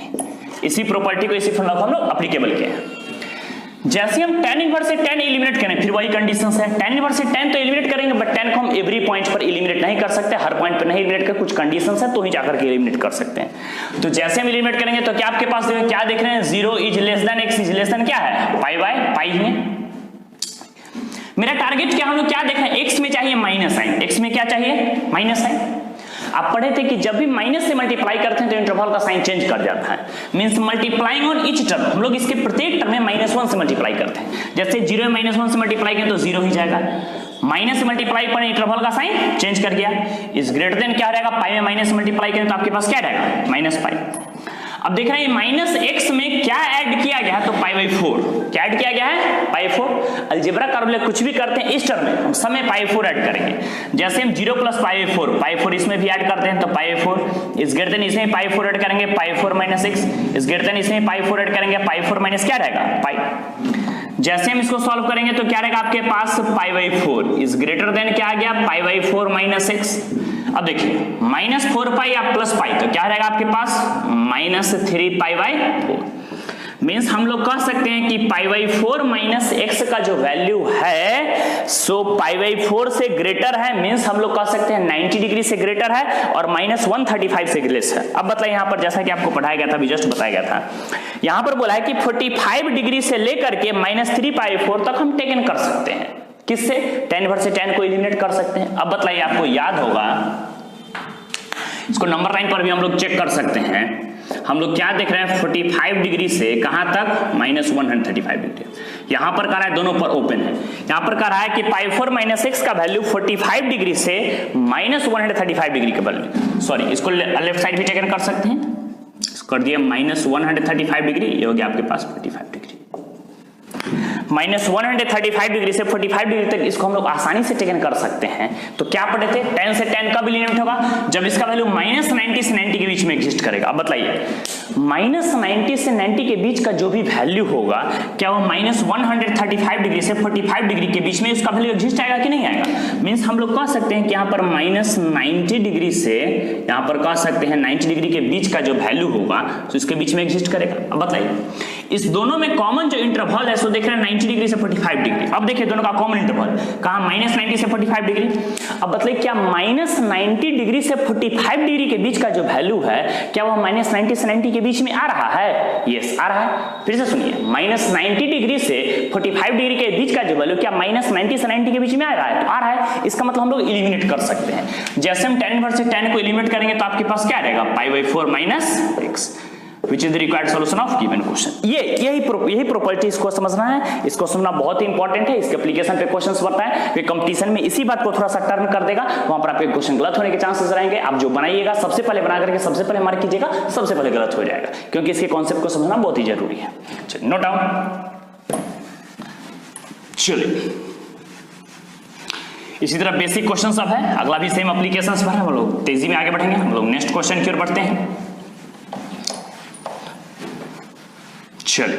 इसी प्रॉपर्टी को, इसी फॉर्मूला को हम लोग अप्लीकेबल किए हैं। जैसे हम tan इनवर्स से tan एलिमिनेट करें, फिर वही कंडीशन है, tan इनवर्स से tan तो एलिमिनेट करेंगे, बट tan को हम एवरी पॉइंट पर एलिमिनेट नहीं कर सकते, हर पॉइंट पर नहीं एलिमिनेट कर, कुछ कंडीशंस है तो ही जाकर के एलिमिनेट कर सकते हैं। तो जैसे हम एलिमिनेट करेंगे तो क्या आपके पास क्या देख रहे हैं, 0 is less then x is less then क्या है, पाई बाय पाई है। मेरा टारगेट क्या, हम लोग क्या देख रहे हैं, x में चाहिए माइनस साइन, x में क्या चाहिए, माइनस साइन। आप पढ़े थे कि जब भी माइनस से मल्टीप्लाई करते हैं तो इंटरवल का साइन चेंज कर जाता है, means multiplying on each term, हम लोग इसके प्रत्येक टर्म में -1 से मल्टीप्लाई करते हैं। जैसे 0 में -1 से मल्टीप्लाई करें तो 0 ही जाएगा, माइनस से मल्टीप्लाई पर इंटरवल का साइन चेंज कर गया, इज ग्रेटर देन क्या रहेगा, पाई में माइनस मल्टीप्लाई करें तो आपके पास क्या रहेगा, माइनस पाई। अब देख रहे हैं माइनस x में क्या ऐड किया गया है, तो पाई बाई 4, क्या ऐड किया गया है, पाई 4। अलजेब्रा कर कुछ भी करते हैं इस टर्म में, हम सब में पाई 4 ऐड करेंगे। जैसे हम 0 प्लस पाई 4, पाई 4 इसमें भी ऐड करते हैं तो पाई 4 इस ग्रेटर देन, इसमें पाई 4 ऐड करेंगे, पाई 4 माइनस x इस ग्रेटर देन, इसमें पाई 4 ऐड करेंगे, पाई 4 माइनस क्या रहेगा, पाई। जैसे हम इसको सॉल्व करेंगे तो क्या रहेगा आपके पास, pi by 4 is greater than क्या आ गया, पाई बाई 4 माइनस x। अब देखिए -4 पाई या प्लस पाई तो क्या रहेगा आपके पास, -3 पाई बाई 4। मीन्स हम लोग कह सकते हैं कि पाई बाई 4 माइनस x का जो वैल्यू है सो पाई बाई 4 से ग्रेटर है, मीन्स हम लोग कह सकते हैं 90 डिग्री से ग्रेटर है और -135 से लेस है। अब बताइए यहाँ पर, जैसा कि आपको पढ़ाया गया था, अभी जस्ट बताया गया था, यहाँ पर बोला है कि 45 डिग्री से लेकर के -3 पाई 4 तक हम टेकन कर सकते हैं, किससे, tan इनवर्स से tan को एलिमिनेट कर सकते हैं। अब बताइए, आपको याद होगा, इसको नंबर लाइन पर भी हम लोग चेक कर सकते हैं। हम लोग क्या देख रहे हैं, 45 डिग्री से कहां तक, -135 डिग्री। यहां पर कह रहा है दोनों पर ओपन है, यहां पर कह रहा है कि पाई 4 माइनस x का वैल्यू 45 डिग्री से -135 डिग्री के वैल्यू, सॉरी इसको लेफ्ट साइड भी टेकन कर सकते हैं, कर दिए -135 डिग्री, ये हो गया आपके पास 45 डिग्री। -135 डिग्री से 45 डिग्री तक इसको हम लोग आसानी से टेकन कर सकते हैं। तो क्या पढ़े थे, tan से tan कब एलिमिनेट होगा, जब इसका वैल्यू -90 से 90 के बीच में एग्जिस्ट करेगा। अब बताइए -90 से 90 के बीच का जो भी वैल्यू होगा, क्या वो -135 डिग्री से 45 डिग्री के बीच में इसका वैल्यू एग्जिस्ट आएगा कि नहीं आएगा। मीन्स हम लोग कह सकते हैं कि यहाँ पर -90 डिग्री से, यहाँ पर कह सकते हैं 90 डिग्री के बीच का जो वैल्यू होगा तो इसके बीच में एग्जिस्ट करेगा। अब बताइए इस दोनों में कॉमन जो इंटरवल है सो देख रहे हैं 90 डिग्री से 45 डिग्री। अब देखिए दोनों का कॉमन इंटरवल कहाँ, -90 से 45 डिग्री। अब बताइए क्या -90 डिग्री से 45 डिग्री के बीच का जो वैल्यू है, क्या वो -90 से 90 के बीच में आ रहा है, यस आ रहा है। फिर से सुनिए, -90 डिग्री से 45 डिग्री के बीच का जो वैल्यू क्या -90 से 90 के बीच में आ रहा है, तो आ रहा है, इसका मतलब हम लोग एलिमिनेट कर सकते हैं। जैसे हम tan इनवर्स से tan को एलिमिनेट करेंगे तो आपके पास क्या रहेगा, पाई by 4 minus x, which is the required solution of given question। यही प्रॉपर्टी इसको समझना है, इसको समझना बहुत ही इंपॉर्टेंट है। इसके एप्लीकेशन पे क्वेश्चंस बनता है कि कंपटीशन में इसी बात को थोड़ा सा टर्न कर देगा, वहां पर आपके क्वेश्चन गलत होने के चांसेस रहेंगे। आप जो बनाइएगा सबसे पहले बना करके सबसे पहले मार्क कीजिएगा, सबसे पहले गलत हो जाएगा, क्योंकि इसके कॉन्सेप्ट को समझना बहुत ही जरूरी है। चलिए नोट डाउन। चलिए इसी तरह बेसिक क्वेश्चन सब है, अगला भी सेम एप्लीकेशन पर है। हम लोग तेजी में आगे बढ़ेंगे, हम लोग नेक्स्ट क्वेश्चन की ओर बढ़ते हैं। चलिए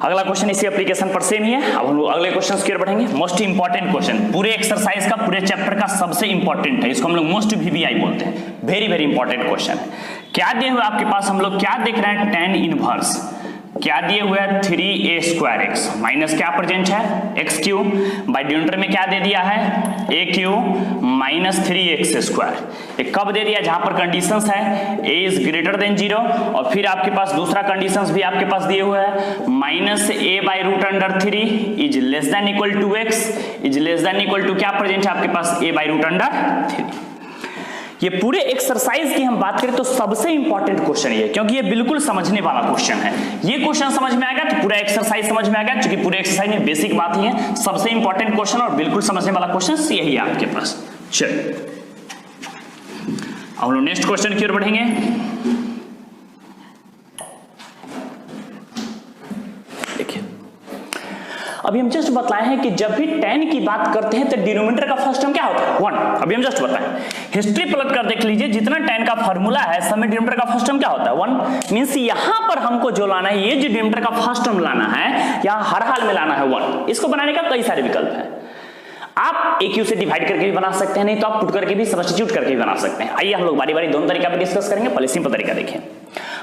अगला क्वेश्चन इसी एप्लीकेशन पर सेम ही है। अब हम लोग अगले क्वेश्चन की ओर बढ़ेंगे। मोस्ट इंपॉर्टेंट क्वेश्चन, पूरे एक्सरसाइज का, पूरे चैप्टर का सबसे इंपॉर्टेंट है, इसको हम लोग मोस्ट वीवीआई बोलते हैं। वेरी वेरी इंपॉर्टेंट क्वेश्चन है। क्या दिए हुए आपके पास, हम लोग क्या देख रहे हैं, tan इनवर्स क्या दिए हुए है, 3a² x माइनस क्या प्रेजेंट है, x क्यूब, बाई डिनोमिनेटर में क्या दे दिया है, a क्यूब माइनस 3x²। एक कब दे दिया, जहां पर कंडीशंस है a इज ग्रेटर देन 0, और फिर आपके पास दूसरा कंडीशंस भी आपके पास दिए हुए है, -a/√3 is less than equal to x is less than equal to क्या प्रेजेंट है आपके पास, a/√3। ये पूरे एक्सरसाइज की हम बात करें तो सबसे इंपॉर्टेंट क्वेश्चन ये, क्योंकि ये बिल्कुल समझने वाला क्वेश्चन है। ये क्वेश्चन समझ में आएगा तो पूरा एक्सरसाइज समझ में आएगा, क्योंकि पूरे एक्सरसाइज में बेसिक बात ही है, सबसे इंपॉर्टेंट क्वेश्चन और बिल्कुल समझने वाला क्वेश्चन यही है आपके पास। चलिए अब हम लोग नेक्स्ट क्वेश्चन की ओर बढ़ेंगे। देखिए अभी हम जस्ट बताए हैं कि जब भी tan की बात करते हैं तो डिनोमिनेटर का फर्स्ट टर्म क्या होता है 1। अभी हम जस्ट बताएं, हिस्ट्री पलट कर देख लीजिए, जितना tan का फार्मूला है सब में डिनोमिनेटर का फर्स्ट टर्म क्या होता है 1। मींस यहां पर हमको जो लाना है, ये जो डिनोमिनेटर का फर्स्ट टर्म लाना है, यहां हर हाल में लाना है 1। इसको बनाने का कई सारे विकल्प हैं। आप AQ से डिवाइड करके भी बना सकते हैं, नहीं तो आप पुट करके भी, सब्स्टिट्यूट करके भी बना सकते हैं। आइए हम लोग बारी बारी दोनों तरीका पे डिस्कस करेंगे। पहले सिंपल तरीका देखें,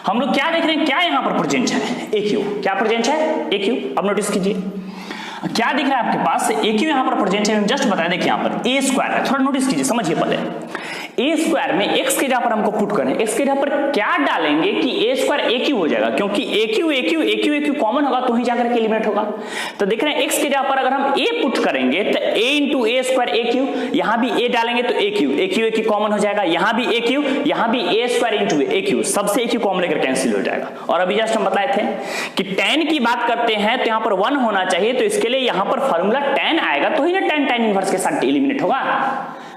हम लोग क्या देख रहे हैं, क्या यहाँ पर प्रेजेंट है AQ, क्या प्रेजेंट है AQ। अब नोटिस कीजिए क्या दिख रहा है आपके पास, AQ यहाँ पर प्रेजेंट है। जस्ट बताया, देखिए यहाँ पर A स्क्वायर है, थोड़ा नोटिस कीजिए, समझिए पहले। A स्क्वायर में x के जगह पर हमको पुट करें, x के जगह पर क्या डालेंगे कि A स्क्वायर AQ हो जाएगा, क्योंकि AQ कॉमन होगा तो ही जाकर के एलिमिनेट होगा। तो देख रहे हैं x के जगह पर अगर हम A पुट करेंगे तो A into A square AQ, यहाँ भी A डालेंगे तो AQ कॉमन हो जाएगा, यहाँ भी AQ, यहाँ भी A स्क्वायर इंटू AQ, सबसे AQ कॉमन लेकर कैंसिल हो जाएगा। और अभी जस्ट हम बताए थे कि tan की बात करते हैं तो यहाँ पर 1 होना चाहिए, तो इसके लिए यहाँ पर फॉर्मूला tan आएगा तो ही ना tan इनवर्स के साथ एलिमिनेट होगा।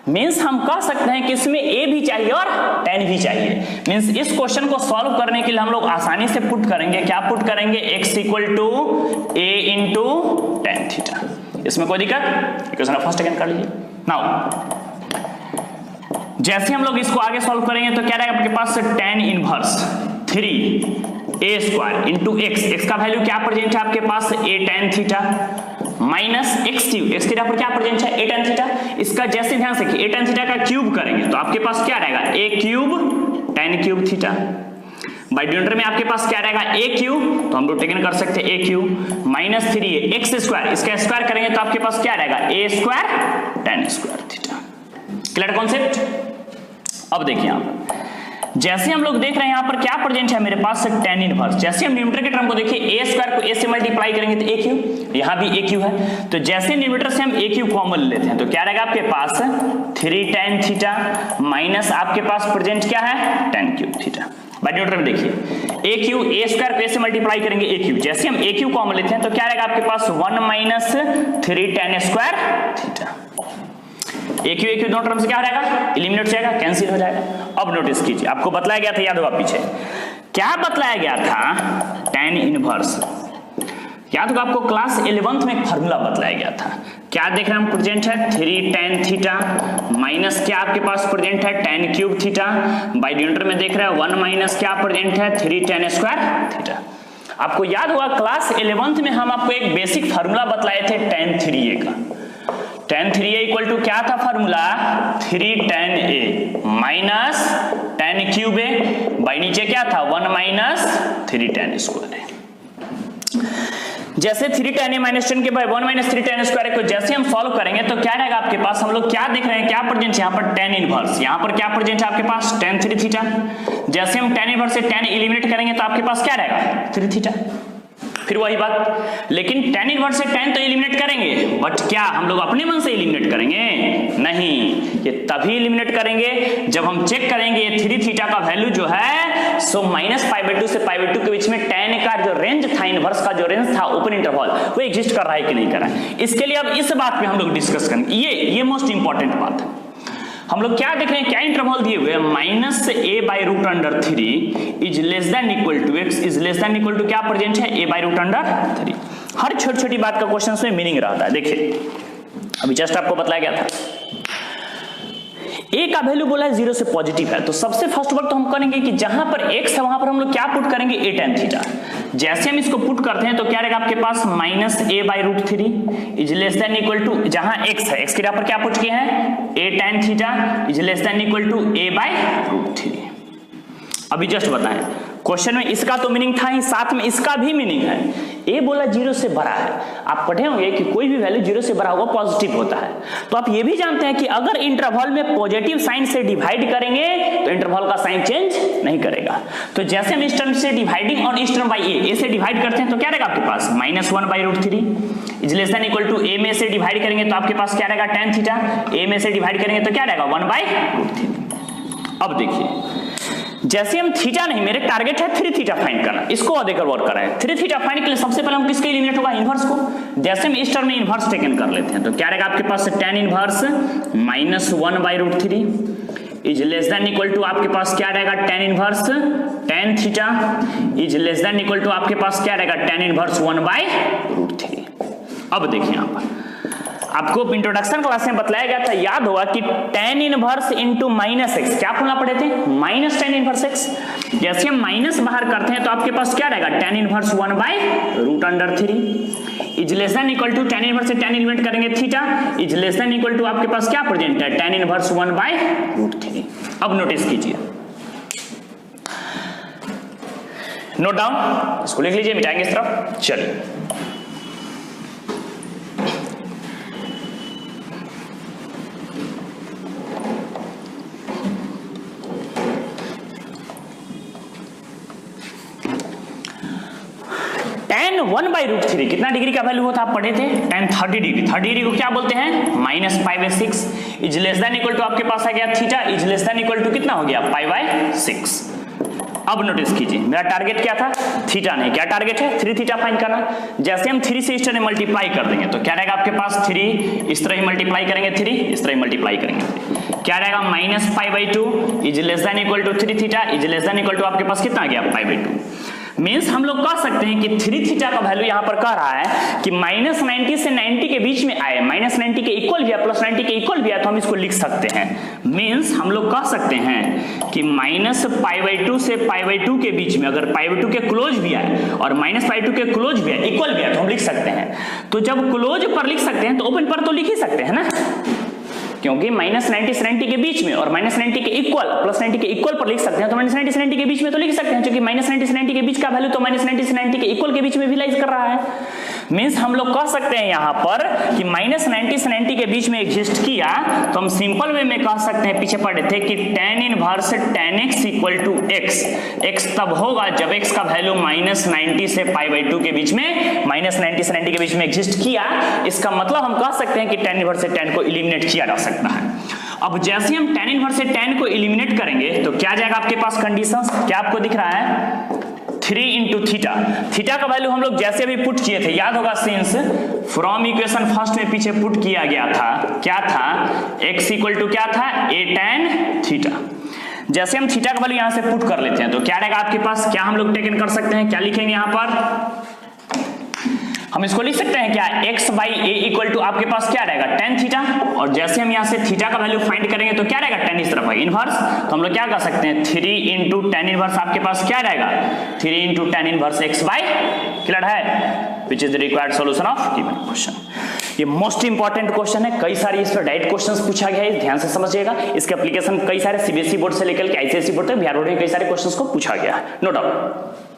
मींस हम कह सकते हैं कि इसमें A भी चाहिए और tan भी चाहिए। मींस इस क्वेश्चन को सॉल्व करने के लिए हम लोग आसानी से पुट करेंगे, क्या पुट करेंगे, x equal to A into tan theta. इसमें कोई दिक्कत, इक्वेशन फर्स्ट सेकंड कर लीजिए। नाउ जैसे हम लोग इसको आगे सॉल्व करेंगे तो क्या रहेगा आपके पास, tan inverse 3A square into x का वैल्यू क्या प्रेजेंट है आपके पास, A tan theta minus x cube, x के जगह पर क्या प्रेजेंट है A tan थीटा। इसका जैसे ध्यान से A tan थीटा का क्यूब करेंगे तो आपके पास क्या रहेगा, A cube tan cube theta. By denominator में आपके पास क्या रहेगा A क्यूब, तो हम लोग टेकन कर सकते हैं A cube minus 3A x square, इसका स्क्वायर करेंगे तो आपके पास क्या रहेगा A square tan square theta. Clear concept. अब देखिए यहाँ पर जैसे हम लोग देख रहे हैं यहाँ पर क्या प्रेजेंट है मेरे पास, tan इनवर्स। जैसे हम न्यूमरेटर के टर्म को देखिए, A स्क्वायर को A से मल्टीप्लाई करेंगे तो AQ, यहाँ भी AQ है, तो जैसे न्यूमरेटर से हम AQ कॉमन लेते हैं तो क्या रहेगा आपके पास 3 tan थीटा माइनस आपके पास प्रेजेंट क्या है tan cube theta. By denominator में देखिए AQ, A स्क्वायर को A से मल्टीप्लाई करेंगे AQ, जैसे हम AQ कॉमन लेते हैं तो क्या रहेगा आपके पास 1 minus 3 tan square theta. AQ दोनों टर्म से क्या हो जाएगा, एलिमिनेट हो जाएगा, कैंसिल हो जाएगा। अब नोटिस कीजिए, आपको बतलाया गया था, याद होगा पीछे क्या बतलाया गया था, tan इनवर्स। याद होगा आपको क्लास 11th में एक फार्मूला बतलाया गया था, क्या देख रहे हैं हम प्रेजेंट है 3 tan थीटा माइनस क्या आपके पास प्रेजेंट है tan cube theta. By denominator में देख रहे हैं 1 माइनस क्या प्रेजेंट है 3 tan स्क्वायर थीटा। आपको याद होगा क्लास 11th में हम आपको एक बेसिक फार्मूला बतलाए थे tan 3a का। tan 3a इक्वल टू क्या था formula, 3 tan a minus tan cube a, by नीचे क्या था 1 माइनस 3 tan स्क्वायर a। जैसे 3 tan a माइनस 10 के बाय 1 माइनस 3 tan स्क्वायर को जैसे हम सॉल्व करेंगे तो क्या रहेगा आपके पास, हम लोग क्या देख रहे हैं, क्या प्रेजेंट है यहाँ पर tan इनवर्स, यहाँ पर क्या प्रेजेंट है आपके पास tan 3 थीटा। जैसे हम tan इनवर्स से tan एलिमिनेट करेंगे तो आपके पास क्या रहेगा 3 थीटा। फिर वही बात, लेकिन tan इनवर्स से tan तो एलिमिनेट करेंगे, बट क्या हम लोग अपने मन से एलिमिनेट करेंगे, नहीं, ये तभी एलिमिनेट करेंगे जब हम चेक करेंगे ये 3 थीटा का वैल्यू जो है सो -π/2 से π/2 के बीच में tan का जो रेंज था, इनवर्स का जो रेंज था ओपन इंटरवल, वो एग्जिस्ट कर रहा है कि नहीं कर रहा है। इसके लिए अब इस बात पे हम लोग डिस्कस करेंगे, ये मोस्ट इंपॉर्टेंट बात है। हम लोग क्या देख रहे हैं, क्या इंटरवल दिए हुए -a/√3 is less than equal to x is less than equal to क्या प्रेजेंट है a/√3। हर छोटी छोटी बात का क्वेश्चन में मीनिंग रहता है। देखिए अभी जस्ट आपको बताया गया था a का वैल्यू बोला है 0 से पॉजिटिव है, तो सबसे फर्स्ट वर्क तो हम करेंगे कि जहां पर x है वहां पर हम लोग क्या पुट करेंगे a tan थीटा। जैसे हम इसको पुट करते हैं तो क्या रहेगा आपके पास -a/√3 is less than equal to, जहां x है x के जगह पर क्या पुट किए हैं a tan theta is less than equal to a/√3। अभी जस्ट बताएं, क्वेश्चन में इसका तो मीनिंग था ही, साथ में इसका भी मीनिंग है। a बोला 0 से बड़ा है, आप पढ़े होंगे कि कोई भी वैल्यू 0 से बड़ा होगा पॉजिटिव होता है, तो आप ये भी जानते हैं कि अगर इंटरवल में पॉजिटिव साइन से डिवाइड करेंगे तो इंटरवल का साइन चेंज नहीं करेगा। तो जैसे हम इस टर्म से डिवाइडिंग ऑन इस टर्म बाई a से डिवाइड करते हैं तो क्या रहेगा आपके पास -1/√3 is less than equal to a में से डिवाइड करेंगे तो आपके पास क्या रहेगा tan थीटा, a में से डिवाइड करेंगे तो क्या रहेगा 1/√3। अब देखिए जैसे हम थीटा नहीं, मेरे टारगेट है 3 थीटा फाइंड करना, इसको और देकर वर्क कर रहे हैं। 3 थीटा फाइंड के लिए सबसे पहले हम किसके एलिमिनेट होगा, इनवर्स को। जैसे हम इस टर्म में इनवर्स टेकन कर लेते हैं तो क्या रहेगा आपके पास tan inverse -1/√3 is less than equal to आपके पास क्या रहेगा tan inverse tan theta is less than equal to आपके पास क्या रहेगा tan इनवर्स 1/√3। अब देखिए यहां पर आपको इंट्रोडक्शन क्लास में बताया गया था, याद होगा कि tan inverse into minus x, क्या फॉर्मूला पढ़े थे, माइनस tan इनवर्स एक्स। जैसे हम माइनस बाहर करते हैं तो आपके पास क्या रहेगा, tan inverse 1/√3 is less than equal to tan inverse से tan एलिमेंट करेंगे theta is less than equal to आपके पास क्या प्रेजेंट है, tan इनवर्स 1/√3। अब नोटिस कीजिए, नोट डाउन, इसको लिख लीजिए, मिटाएंगे इस तरफ। चलिए tan 1/√3 कितना डिग्री का वैल्यू होता, आप पढ़े थे, tan 30 डिग्री। 30 डिग्री को क्या बोलते हैं, -π/6 is less than equal to आपके पास आ गया theta is less than equal to कितना हो गया, π/6। अब नोटिस कीजिए, मेरा टारगेट क्या था, थीटा नहीं, क्या टारगेट है, 3 थीटा फाइंड करना। जैसे हम 3 से इस तरह मल्टीप्लाई कर देंगे तो क्या रहेगा आपके पास, 3 इस तरह ही मल्टीप्लाई करेंगे, 3 इस तरह ही मल्टीप्लाई करेंगे, क्या रहेगा, -π/2 is less than equal to 3 theta is less than equal to आपके पास कितना आ गया, π/2। मीन्स हम लोग कह सकते हैं कि 3 थीटा का वैल्यू यहां पर कह रहा है कि -90 से 90 के बीच में आए, -90 के इक्वल भी है प्लस 90 के इक्वल भी है, तो हम इसको लिख सकते हैं। मीन्स हम लोग कह सकते हैं कि -π/2 से π/2 के बीच में अगर π/2 के क्लोज भी आए और -π/2 के क्लोज भी है, इक्वल भी है, तो हम लिख सकते हैं। तो जब क्लोज पर लिख सकते हैं तो ओपन पर तो लिख ही सकते हैं ना, क्योंकि -90 से 90 के बीच में और -90 के इक्वल प्लस 90 के इक्वल पर लिख सकते हैं, तो -90 से 90 के बीच में तो लिख सकते हैं, क्योंकि -90 से 90 के बीच का वैल्यू तो -90 से 90 के इक्वल के बीच में विलाइज कर रहा है। मींस हम लोग कह सकते हैं यहां पर कि -90 से 90 के बीच में एग्जिस्ट किया, तो हम सिंपल वे में कह सकते हैं, पीछे पढ़े थे कि tan inverse tan x equal to x, x तब होगा जब x का वैल्यू -90 से π/2 के बीच में, -90 से 90 के बीच में एग्जिस्ट किया। इसका मतलब हम कह सकते हैं कि tan इनवर्स से tan को एलिमिनेट किया जा सकता है। अब जैसे हम tan इनवर्स से tan को एलिमिनेट करेंगे तो क्या जाएगा आपके पास कंडीशंस, क्या आपको दिख रहा है, 3 इंटू थीटा। थीटा का वैल्यू हम लोग जैसे अभी पुट किए थे, याद होगा, सिंस फ्रॉम इक्वेशन फर्स्ट में पीछे पुट किया गया था, क्या था, x इक्वल टू क्या था, a tan थीटा। जैसे हम थीटा का वैल्यू यहां से पुट कर लेते हैं तो क्या रहेगा आपके पास, क्या हम लोग टेकन कर सकते हैं, क्या लिखेंगे यहां पर, हम इसको लिख सकते हैं क्या, x/a इक्वल टू आपके पास क्या रहेगा, tan थीटा। और जैसे हम यहां से थीटा का वैल्यू फाइंड करेंगे तो क्या रहेगा, tan इस तरफ है इनवर्स, तो हम लोग क्या कर सकते हैं, 3 इंटू tan इनवर्स आपके पास क्या रहेगा, 3 into tan inverse x/, clear है, which is the required solution of given question. ये मोस्ट इंपॉर्टेंट क्वेश्चन है, कई सारे इस पर डायरेक्ट क्वेश्चंस पूछा गया है, ध्यान से समझिएगा। इसके एप्लीकेशन कई सारे सीबीएसई बोर्ड से लेकर के आईसीएसई बोर्ड तक, बिहार बोर्ड में कई सारे क्वेश्चंस को पूछा गया है, नो डाउट।